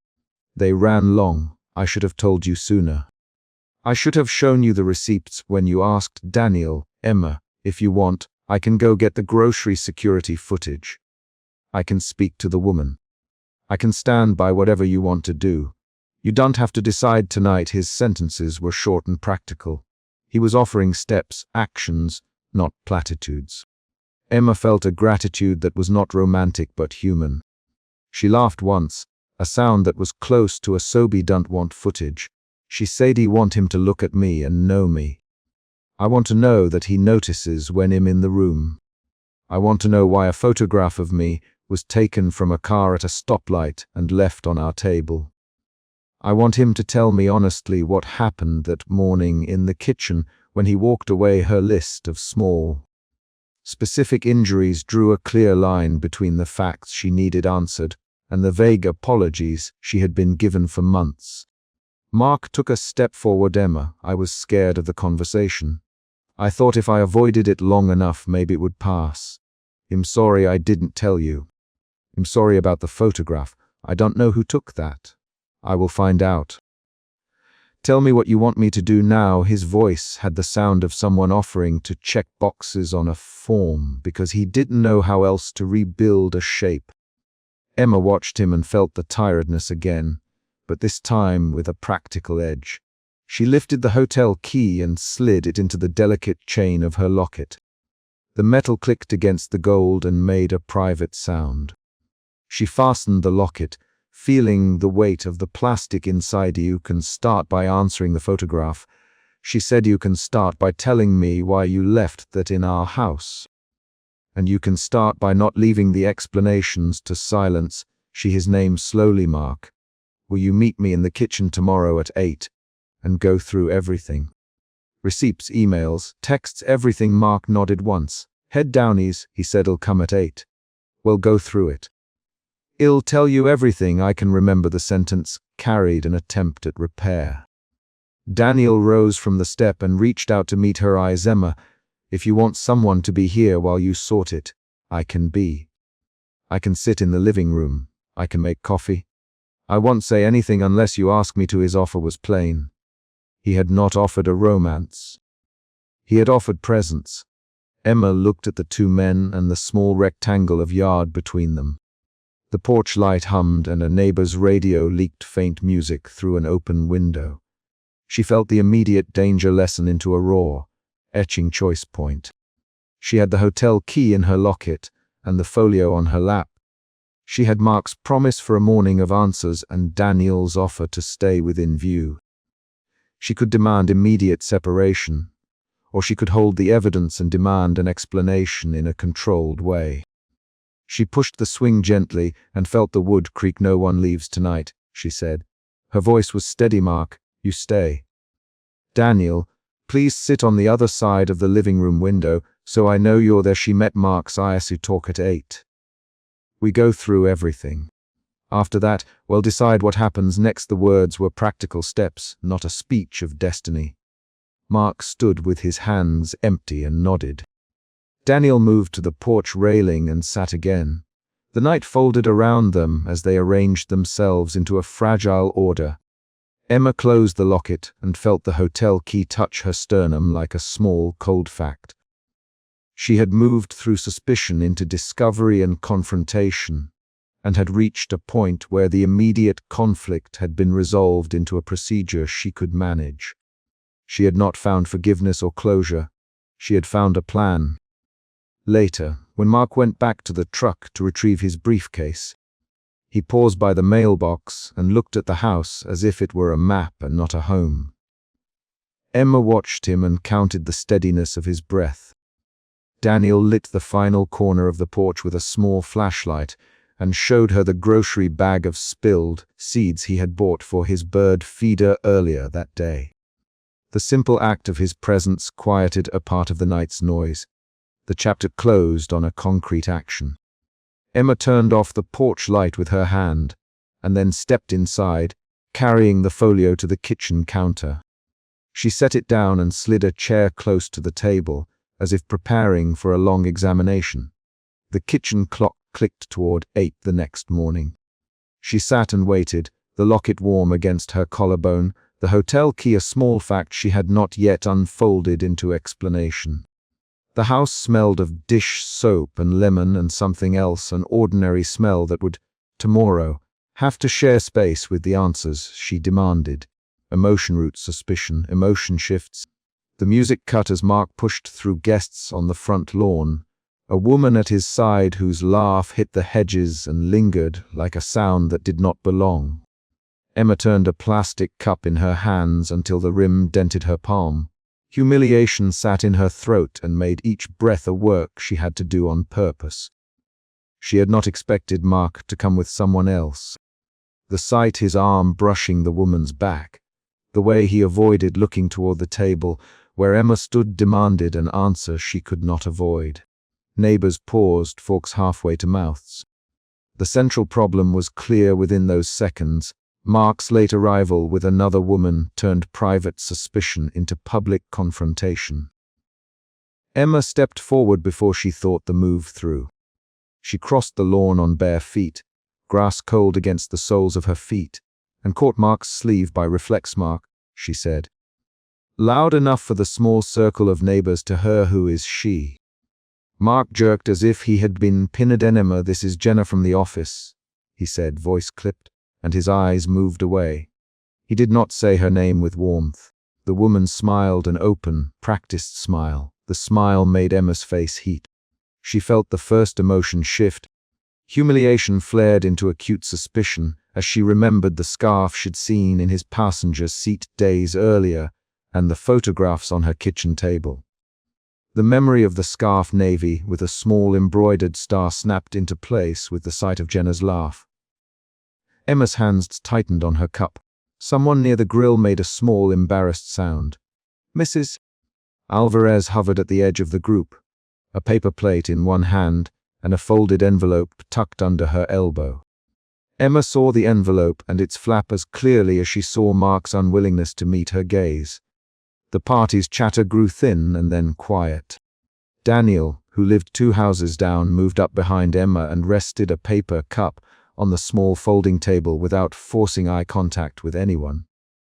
They ran long. I should have told you sooner. I should have shown you the receipts when you asked. Daniel, Emma, if you want, I can go get the grocery security footage. I can speak to the woman. I can stand by whatever you want to do. You don't have to decide tonight. His sentences were short and practical. He was offering steps, actions, not platitudes. Emma felt a gratitude that was not romantic but human. She laughed once, a sound that was close to a "Sobe don't want footage." She said, "I want him to look at me and know me. I want to know that he notices when I'm in the room. I want to know why a photograph of me was taken from a car at a stoplight and left on our table. I want him to tell me honestly what happened that morning in the kitchen when he walked away." Her list of small, specific injuries drew a clear line between the facts she needed answered and the vague apologies she had been given for months. Mark took a step forward. Emma, I was scared of the conversation. I thought if I avoided it long enough, maybe it would pass. I'm sorry I didn't tell you. I'm sorry about the photograph. I don't know who took that. I will find out. Tell me what you want me to do now." His voice had the sound of someone offering to check boxes on a form because he didn't know how else to rebuild a shape. Emma watched him and felt the tiredness again, but this time with a practical edge. She lifted the hotel key and slid it into the delicate chain of her locket. The metal clicked against the gold and made a private sound. She fastened the locket, feeling the weight of the plastic inside. "You can start by answering the photograph." She said, "You can start by telling me why you left that in our house. And you can start by not leaving the explanations to silence." His name slowly. "Mark, will you meet me in the kitchen tomorrow at 8 and go through everything? Receipts, emails, texts, everything." Mark nodded once. "Head downies," he said. "I'll come at 8. We'll go through it. I'll tell you everything." I can remember the sentence carried an attempt at repair. Daniel rose from the step and reached out to meet her eyes. "Emma, if you want someone to be here while you sort it, I can be. I can sit in the living room. I can make coffee. I won't say anything unless you ask me to." His offer was plain. He had not offered a romance. He had offered presence. Emma looked at the 2 men and the small rectangle of yard between them. The porch light hummed and a neighbor's radio leaked faint music through an open window. She felt the immediate danger lessen into a roar, etching choice point. She had the hotel key in her locket and the folio on her lap. She had Mark's promise for a morning of answers and Daniel's offer to stay within view. She could demand immediate separation, or she could hold the evidence and demand an explanation in a controlled way. She pushed the swing gently and felt the wood creak. "No one leaves tonight," she said. Her voice was steady. "Mark, you stay. Daniel, please sit on the other side of the living room window so I know you're there." She met Mark's eyes. "You talk at 8. We go through everything. After that, we'll decide what happens next." The words were practical steps, not a speech of destiny. Mark stood with his hands empty and nodded. Daniel moved to the porch railing and sat again. The night folded around them as they arranged themselves into a fragile order. Emma closed the locket and felt the hotel key touch her sternum like a small, cold fact. She had moved through suspicion into discovery and confrontation, and had reached a point where the immediate conflict had been resolved into a procedure she could manage. She had not found forgiveness or closure. She had found a plan. Later, when Mark went back to the truck to retrieve his briefcase, he paused by the mailbox and looked at the house as if it were a map and not a home. Emma watched him and counted the steadiness of his breath. Daniel lit the final corner of the porch with a small flashlight and showed her the grocery bag of spilled seeds he had bought for his bird feeder earlier that day. The simple act of his presence quieted a part of the night's noise. The chapter closed on a concrete action. Emma turned off the porch light with her hand, and then stepped inside, carrying the folio to the kitchen counter. She set it down and slid a chair close to the table, as if preparing for a long examination. The kitchen clock clicked toward 8 the next morning. She sat and waited, the locket warm against her collarbone, the hotel key a small fact she had not yet unfolded into explanation. The house smelled of dish soap and lemon and something else, an ordinary smell that would, tomorrow, have to share space with the answers she demanded. Emotion roots suspicion, emotion shifts. The music cut as Mark pushed through guests on the front lawn, a woman at his side whose laugh hit the hedges and lingered like a sound that did not belong. Emma turned a plastic cup in her hands until the rim dented her palm. Humiliation sat in her throat and made each breath a work she had to do on purpose. She had not expected Mark to come with someone else. The sight, his arm brushing the woman's back, the way he avoided looking toward the table where Emma stood, demanded an answer she could not avoid. Neighbors paused, forks halfway to mouths. The central problem was clear within those seconds. Mark's late arrival with another woman turned private suspicion into public confrontation. Emma stepped forward before she thought the move through. She crossed the lawn on bare feet, grass cold against the soles of her feet, and caught Mark's sleeve by reflex. "Mark," she said, loud enough for the small circle of neighbors to hear. "Who is she?" Mark jerked as if he had been pinned. "Emma, this is Jenna from the office," he said, voice clipped, and his eyes moved away. He did not say her name with warmth. The woman smiled, an open, practiced smile. The smile made Emma's face heat. She felt the first emotion shift. Humiliation flared into acute suspicion as she remembered the scarf she'd seen in his passenger seat days earlier and the photographs on her kitchen table. The memory of the scarf, navy, with a small embroidered star, snapped into place with the sight of Jenna's laugh. Emma's hands tightened on her cup. Someone near the grill made a small, embarrassed sound. Mrs. Alvarez hovered at the edge of the group, a paper plate in one hand and a folded envelope tucked under her elbow. Emma saw the envelope and its flap as clearly as she saw Mark's unwillingness to meet her gaze. The party's chatter grew thin and then quiet. Daniel, who lived 2 houses down, moved up behind Emma and rested a paper cup on the small folding table without forcing eye contact with anyone.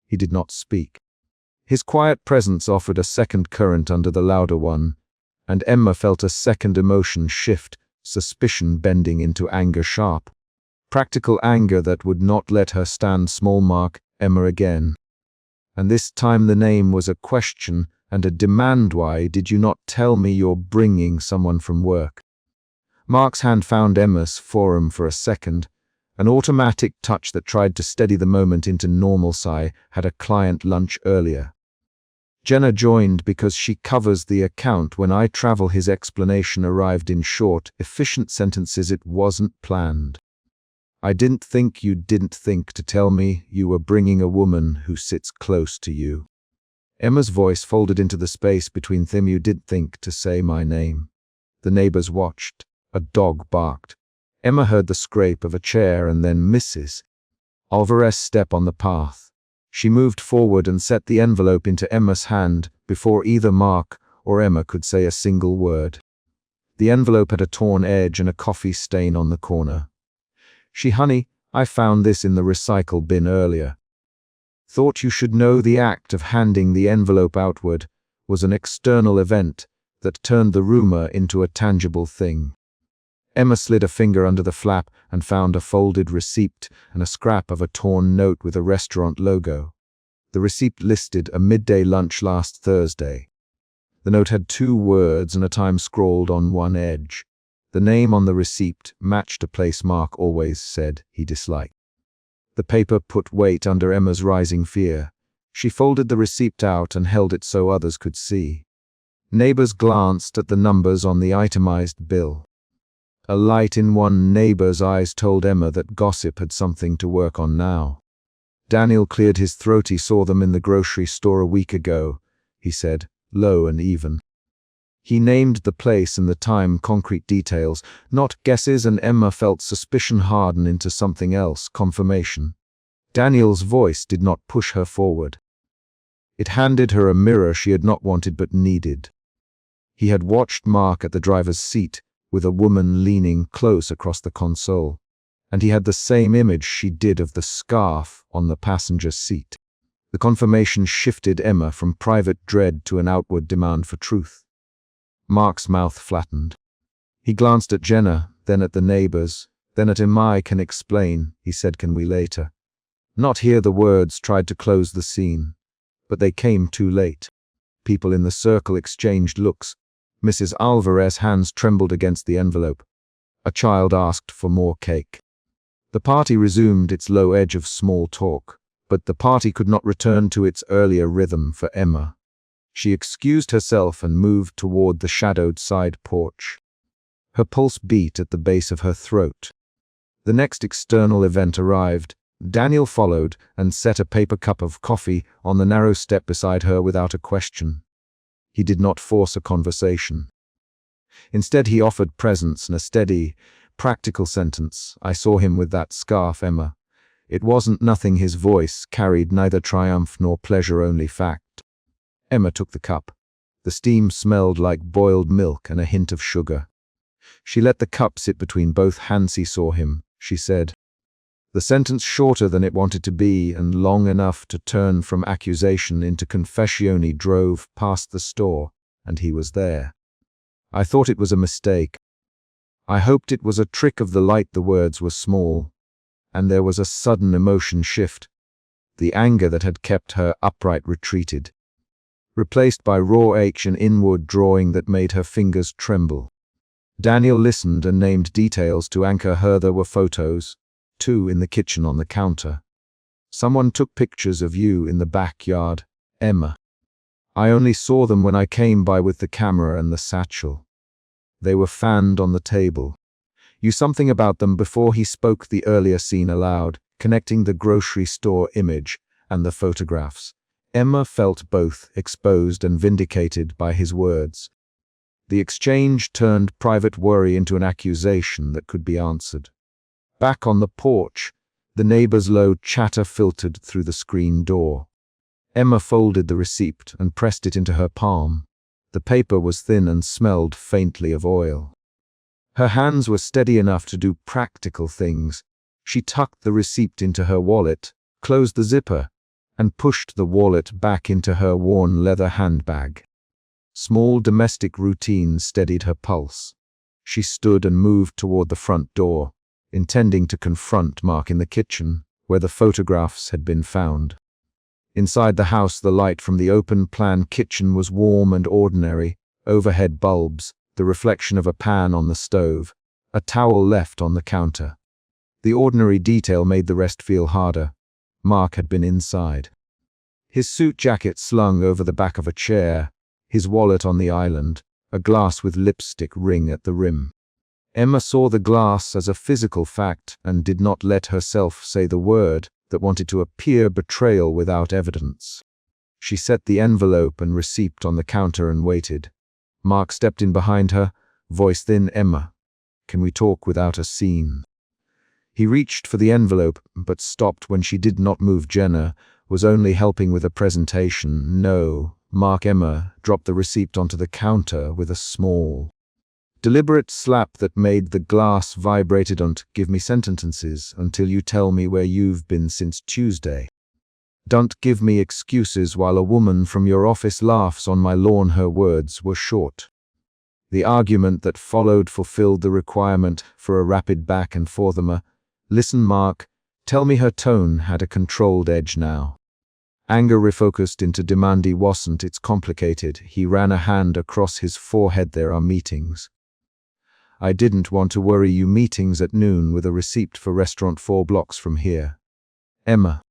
He did not speak. His quiet presence offered a second current under the louder one, and Emma felt a second emotion shift, suspicion bending into anger, sharp, practical anger that would not let her stand small. "Mark, Emma again." And this time the name was a question and a demand. "Why did you not tell me you're bringing someone from work?" Mark's hand found Emma's forearm for a second, an automatic touch that tried to steady the moment into normalcy. "Had a client lunch earlier." Jenna joined because she covers the account when I travel. His explanation arrived in short, efficient sentences. It wasn't planned. I didn't think you didn't think to tell me you were bringing a woman who sits close to you. Emma's voice folded into the space between them. You did think to say my name. The neighbors watched. A dog barked. Emma heard the scrape of a chair and then Mrs. Alvarez step on the path. She moved forward and set the envelope into Emma's hand before either Mark or Emma could say a single word. The envelope had a torn edge and a coffee stain on the corner. Honey, I found this in the recycle bin earlier. Thought you should know the act of handing the envelope outward was an external event that turned the rumor into a tangible thing. Emma slid a finger under the flap and found a folded receipt and a scrap of a torn note with a restaurant logo. The receipt listed a midday lunch last Thursday. The note had 2 words and a time scrawled on one edge. The name on the receipt matched a place Mark always said he disliked. The paper put weight under Emma's rising fear. She folded the receipt out and held it so others could see. Neighbors glanced at the numbers on the itemized bill. A light in one neighbor's eyes told Emma that gossip had something to work on now. Daniel cleared his throat. He saw them in the grocery store a week ago, he said, low and even. He named the place and the time, concrete details, not guesses, and Emma felt suspicion harden into something else, confirmation. Daniel's voice did not push her forward. It handed her a mirror she had not wanted but needed. He had watched Mark at the driver's seat, with a woman leaning close across the console, and he had the same image she did of the scarf on the passenger seat. The confirmation shifted Emma from private dread to an outward demand for truth. Mark's mouth flattened. He glanced at Jenna, then at the neighbors, then at Emma. I can explain, he said. Can we later? Not here. The words tried to close the scene, but they came too late. People in the circle exchanged looks. Mrs. Alvarez's hands trembled against the envelope. A child asked for more cake. The party resumed its low edge of small talk, but the party could not return to its earlier rhythm for Emma. She excused herself and moved toward the shadowed side porch. Her pulse beat at the base of her throat. The next external event arrived. Daniel followed and set a paper cup of coffee on the narrow step beside her without a question. He did not force a conversation. Instead, he offered presence and a steady, practical sentence. I saw him with that scarf, Emma. It wasn't nothing. His voice carried neither triumph nor pleasure, only fact. Emma took the cup. The steam smelled like boiled milk and a hint of sugar. She let the cup sit between both hands. He saw him, she said. The sentence shorter than it wanted to be and long enough to turn from accusation into confession. He drove past the store, and he was there. I thought it was a mistake. I hoped it was a trick of the light. The words were small, and there was a sudden emotion shift. The anger that had kept her upright retreated, replaced by raw ache and inward drawing that made her fingers tremble. Daniel listened and named details to anchor her. There were photos, 2 in the kitchen on the counter. Someone took pictures of you in the backyard, Emma. I only saw them when I came by with the camera and the satchel. They were fanned on the table. You something about them. Before he spoke the earlier scene aloud, connecting the grocery store image and the photographs. Emma felt both exposed and vindicated by his words. The exchange turned private worry into an accusation that could be answered. Back on the porch, the neighbor's low chatter filtered through the screen door. Emma folded the receipt and pressed it into her palm. The paper was thin and smelled faintly of oil. Her hands were steady enough to do practical things. She tucked the receipt into her wallet, closed the zipper, and pushed the wallet back into her worn leather handbag. Small domestic routines steadied her pulse. She stood and moved toward the front door, intending to confront Mark in the kitchen, where the photographs had been found. Inside the house, the light from the open-plan kitchen was warm and ordinary. Overhead bulbs, the reflection of a pan on the stove, a towel left on the counter. The ordinary detail made the rest feel harder. Mark had been inside. His suit jacket slung over the back of a chair, his wallet on the island, a glass with lipstick ring at the rim. Emma saw the glass as a physical fact and did not let herself say the word that wanted to appear betrayal without evidence. She set the envelope and receipt on the counter and waited. Mark stepped in behind her, voice thin. "Emma, can we talk without a scene?" He reached for the envelope, but stopped when she did not move. Jenna was only helping with a presentation. "No." Emma dropped the receipt onto the counter with a small, deliberate slap that made the glass vibrated. "Don't give me sentences until you tell me where you've been since Tuesday. Don't give me excuses while a woman from your office laughs on my lawn." Her words were short. The argument that followed fulfilled the requirement for a rapid back and forth. "Listen, Mark, tell me." Her tone had a controlled edge now. Anger refocused into demand. "Wasn't it's complicated." He ran a hand across his forehead. "There are meetings. I didn't want to worry you. Meetings at noon with a receipt for restaurant 4 blocks from here." "Emma."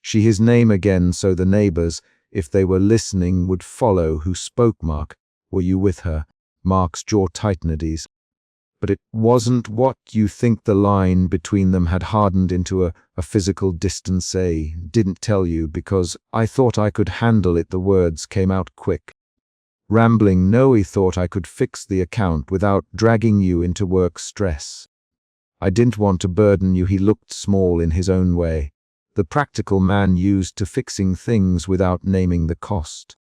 His name again, so the neighbors, if they were listening, would follow. "Who spoke, Mark? Were you with her?" Mark's jaw tightened. "But it wasn't what you think." The line between them had hardened into a physical distance. "I didn't tell you because I thought I could handle it." The words came out quick, rambling. "No, I thought I could fix the account without dragging you into work stress. I didn't want to burden you." He looked small in his own way, the practical man used to fixing things without naming the cost.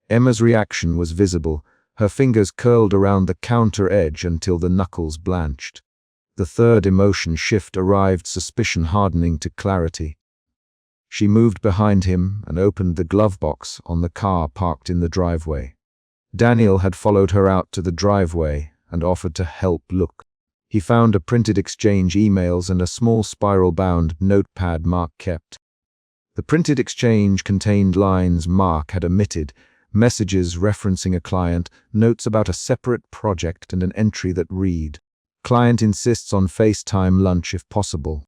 Emma's reaction was visible. Her fingers curled around the counter edge until the knuckles blanched. The third emotion shift arrived, suspicion hardening to clarity. She moved behind him and opened the glove box on the car parked in the driveway. Daniel had followed her out to the driveway and offered to help look. He found a printed exchange emails and a small spiral-bound notepad Mark kept. The printed exchange contained lines Mark had omitted, messages referencing a client, notes about a separate project, and an entry that read, "Client insists on FaceTime lunch if possible.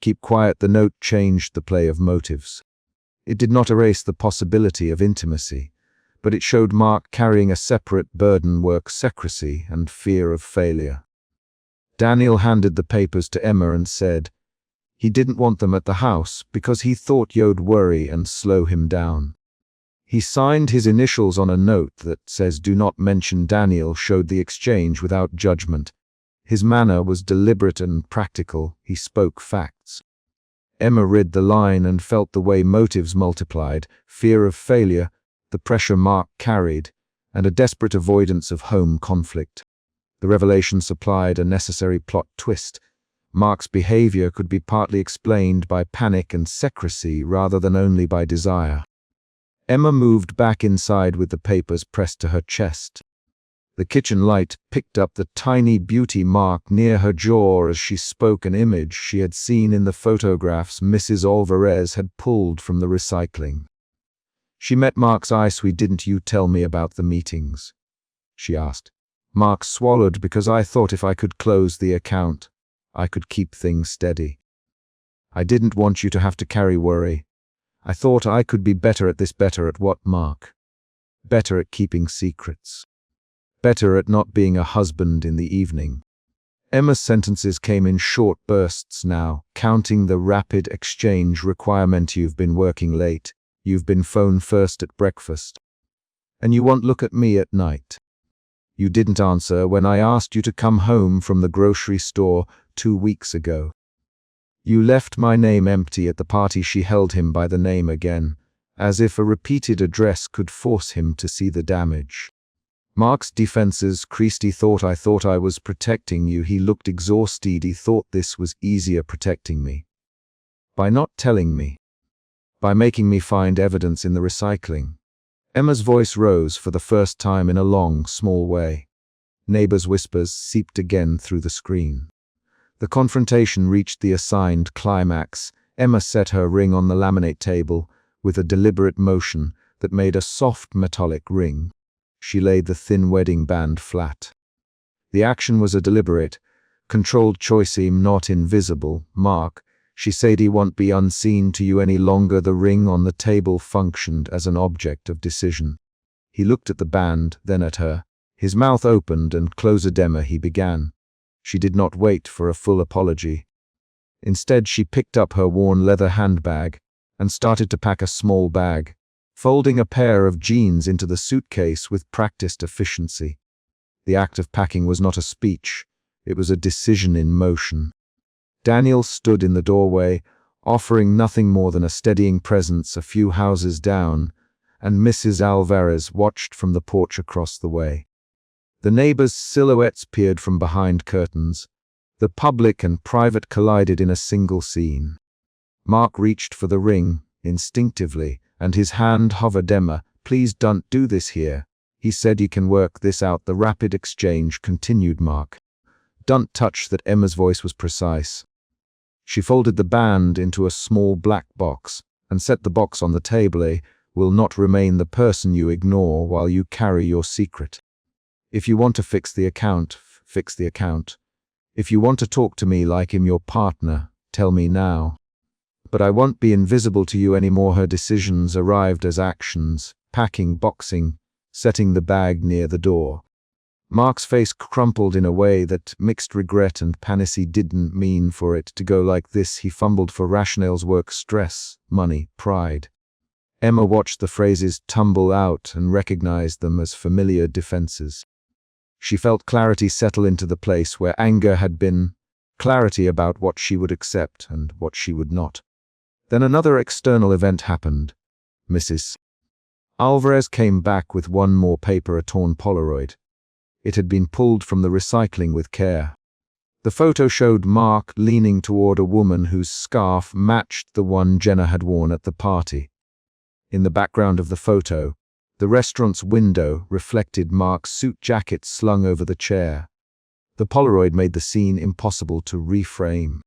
Keep quiet." The note changed the play of motives. It did not erase the possibility of intimacy, but it showed Mark carrying a separate burden: work secrecy and fear of failure. Daniel handed the papers to Emma and said he didn't want them at the house because he thought you'd worry and slow him down. He signed his initials on a note that says "Do not mention." Daniel showed the exchange without judgment. His manner was deliberate and practical. He spoke facts. Emma read the line and felt the way motives multiplied: fear of failure, the pressure Mark carried, and a desperate avoidance of home conflict. The revelation supplied a necessary plot twist. Mark's behavior could be partly explained by panic and secrecy rather than only by desire. Emma moved back inside with the papers pressed to her chest. The kitchen light picked up the tiny beauty mark near her jaw as she spoke, an image she had seen in the photographs Mrs. Alvarez had pulled from the recycling. She met Mark's eyes. "Why didn't you tell me about the meetings?" she asked. Mark swallowed. "Because I thought if I could close the account, I could keep things steady. I didn't want you to have to carry worry. I thought I could be better at this." "Better at what, Mark?" "Better at keeping secrets. Better at not being a husband in the evening." Emma's sentences came in short bursts now, counting the rapid exchange requirement: "You've been working late. You've been phone first at breakfast. And you won't look at me at night. You didn't answer when I asked you to come home from the grocery store 2 weeks ago. You left my name empty at the party." She held him by the name again, as if a repeated address could force him to see the damage. Mark's defenses creased. "I thought I was protecting you." He looked exhausted. "He thought this was easier protecting me. By not telling me. By making me find evidence in the recycling." Emma's voice rose for the first time in a long, small way. Neighbors' whispers seeped again through the screen. The confrontation reached the assigned climax. Emma set her ring on the laminate table with a deliberate motion that made a soft metallic ring. She laid the thin wedding band flat. The action was a deliberate, controlled choice, not invisible. "Mark," She said he won't be unseen to you any longer. The ring on the table functioned as an object of decision. He looked at the band, then at her. His mouth opened and closed. Emma, he began. She did not wait for a full apology. Instead, she picked up her worn leather handbag and started to pack a small bag, folding a pair of jeans into the suitcase with practiced efficiency. The act of packing was not a speech, it was a decision in motion. Daniel stood in the doorway, offering nothing more than a steadying presence a few houses down, and Mrs. Alvarez watched from the porch across the way. The neighbors' silhouettes peered from behind curtains. The public and private collided in a single scene. Mark reached for the ring, instinctively, and his hand hovered. Emma, please don't do this here. He said you can work this out. The rapid exchange continued. Mark, don't touch that. Emma's voice was precise. She folded the band into a small black box and set the box on the table. Will not remain the person you ignore while you carry your secret. If you want to fix the account, fix the account. If you want to talk to me like I'm your partner, tell me now. But I won't be invisible to you anymore. Her decisions arrived as actions, packing, boxing, setting the bag near the door. Mark's face crumpled in a way that mixed regret and panic. He didn't mean for it to go like this. He fumbled for rationales: work, stress, money, pride. Emma watched the phrases tumble out and recognized them as familiar defenses. She felt clarity settle into the place where anger had been, clarity about what she would accept and what she would not. Then another external event happened. Mrs. Alvarez came back with one more paper, a torn Polaroid. It had been pulled from the recycling with care. The photo showed Mark leaning toward a woman whose scarf matched the one Jenna had worn at the party. In the background of the photo, the restaurant's window reflected Mark's suit jacket slung over the chair. The Polaroid made the scene impossible to reframe.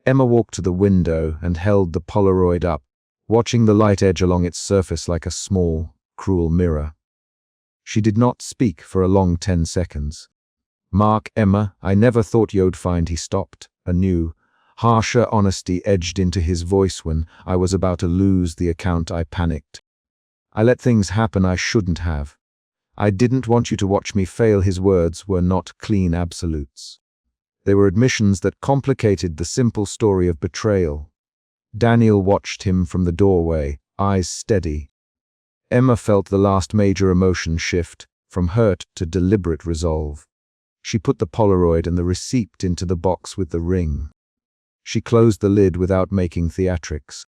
Emma walked to the window and held the Polaroid up, watching the light edge along its surface like a small, cruel mirror. She did not speak for a long 10 seconds. Mark, Emma, I never thought you'd find. He stopped. A new, harsher honesty edged into his voice. When I was about to lose the account, I panicked. I let things happen I shouldn't have. I didn't want you to watch me fail. His words were not clean absolutes. They were admissions that complicated the simple story of betrayal. Daniel watched him from the doorway, eyes steady. Emma felt the last major emotion shift, from hurt to deliberate resolve. She put the Polaroid and the receipt into the box with the ring. She closed the lid without making theatrics.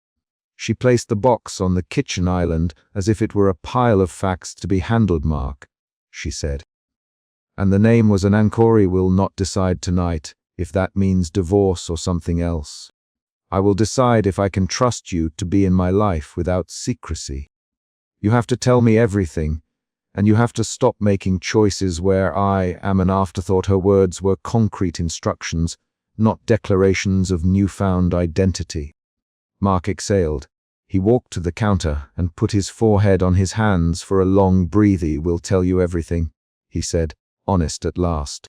She placed the box on the kitchen island as if it were a pile of facts to be handled. Mark, she said. And the name was an anchor. Will not decide tonight if that means divorce or something else. I will decide if I can trust you to be in my life without secrecy. You have to tell me everything, and you have to stop making choices where I am an afterthought. Her words were concrete instructions, not declarations of newfound identity. Mark exhaled. He walked to the counter and put his forehead on his hands for a long breath. Will tell you everything, he said, honest at last.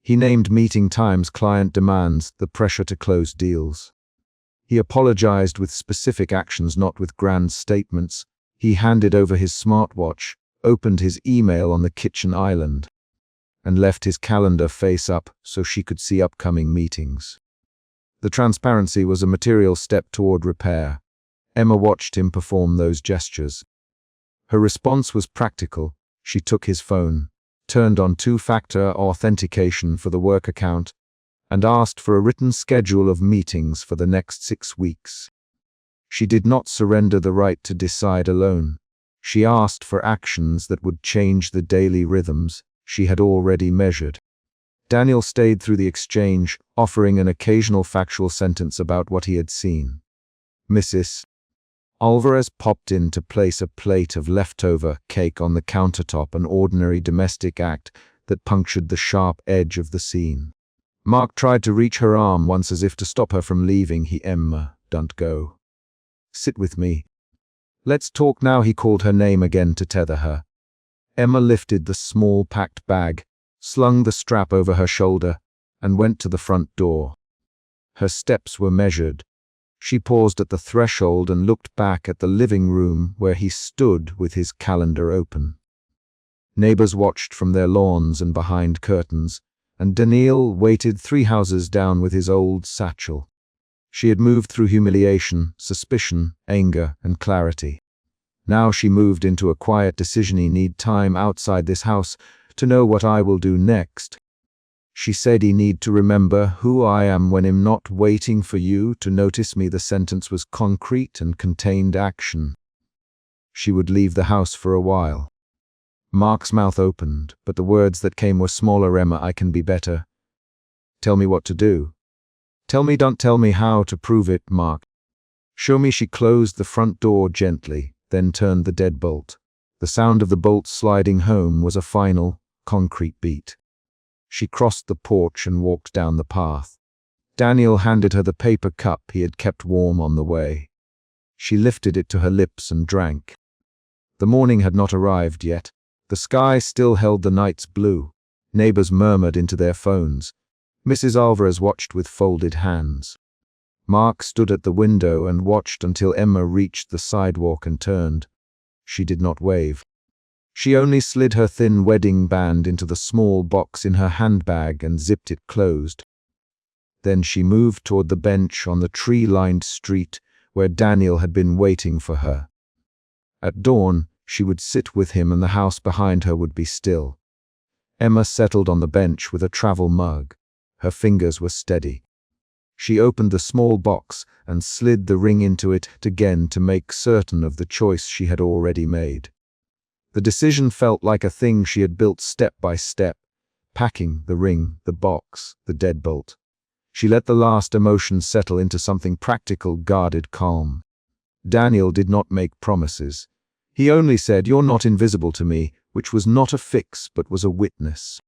He named meeting times, client demands, the pressure to close deals. He apologized with specific actions, not with grand statements. He handed over his smartwatch, opened his email on the kitchen island, and left his calendar face up so she could see upcoming meetings. The transparency was a material step toward repair. Emma watched him perform those gestures. Her response was practical. She took his phone, turned on two-factor authentication for the work account, and asked for a written schedule of meetings for the next 6 weeks. She did not surrender the right to decide alone. She asked for actions that would change the daily rhythms she had already measured. Daniel stayed through the exchange, offering an occasional factual sentence about what he had seen. Mrs. Alvarez popped in to place a plate of leftover cake on the countertop, an ordinary domestic act that punctured the sharp edge of the scene. Mark tried to reach her arm once as if to stop her from leaving. Emma, don't go. Sit with me. Let's talk now. He called her name again to tether her. Emma lifted the small packed bag, slung the strap over her shoulder, and went to the front door. Her steps were measured. She paused at the threshold and looked back at the living room where he stood with his calendar open. Neighbors watched from their lawns and behind curtains, and Daniil waited 3 houses down with his old satchel. She had moved through humiliation, suspicion, anger, and clarity. Now she moved into a quiet decision. "I need time outside this house to know what I will do next." She said, "I need to remember who I am when I'm not waiting for you to notice me." The sentence was concrete and contained action. She would leave the house for a while. Mark's mouth opened, but the words that came were smaller. "Emma, I can be better." "Tell me what to do." "Tell me, don't tell me how to prove it, Mark." "Show me." She closed the front door gently, then turned the deadbolt. The sound of the bolt sliding home was a final, concrete beat. She crossed the porch and walked down the path. Daniel handed her the paper cup he had kept warm on the way. She lifted it to her lips and drank. The morning had not arrived yet. The sky still held the night's blue. Neighbors murmured into their phones. Mrs. Alvarez watched with folded hands. Mark stood at the window and watched until Emma reached the sidewalk and turned. She did not wave. She only slid her thin wedding band into the small box in her handbag and zipped it closed. Then she moved toward the bench on the tree-lined street where Daniel had been waiting for her. At dawn, she would sit with him and the house behind her would be still. Emma settled on the bench with a travel mug. Her fingers were steady. She opened the small box and slid the ring into it again to make certain of the choice she had already made. The decision felt like a thing she had built step by step, packing, the ring, the box, the deadbolt. She let the last emotion settle into something practical, guarded calm. Daniel did not make promises. He only said, "You're not invisible to me," which was not a fix but was a witness.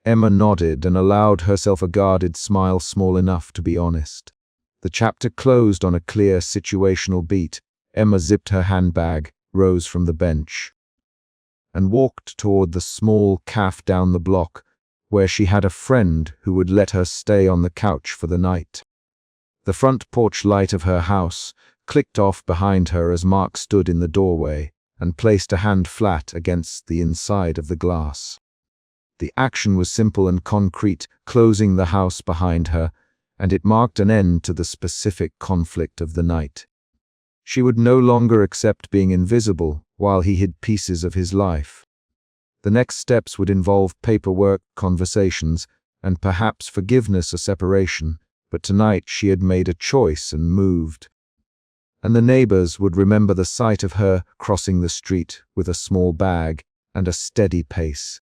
Emma nodded and allowed herself a guarded smile small enough to be honest. The chapter closed on a clear situational beat. Emma zipped her handbag, rose from the bench, and walked toward the small cafe down the block, where she had a friend who would let her stay on the couch for the night. The front porch light of her house clicked off behind her as Mark stood in the doorway and placed a hand flat against the inside of the glass. The action was simple and concrete, closing the house behind her, and it marked an end to the specific conflict of the night. She would no longer accept being invisible while he hid pieces of his life. The next steps would involve paperwork, conversations, and perhaps forgiveness or separation, but tonight she had made a choice and moved. And the neighbors would remember the sight of her crossing the street with a small bag and a steady pace.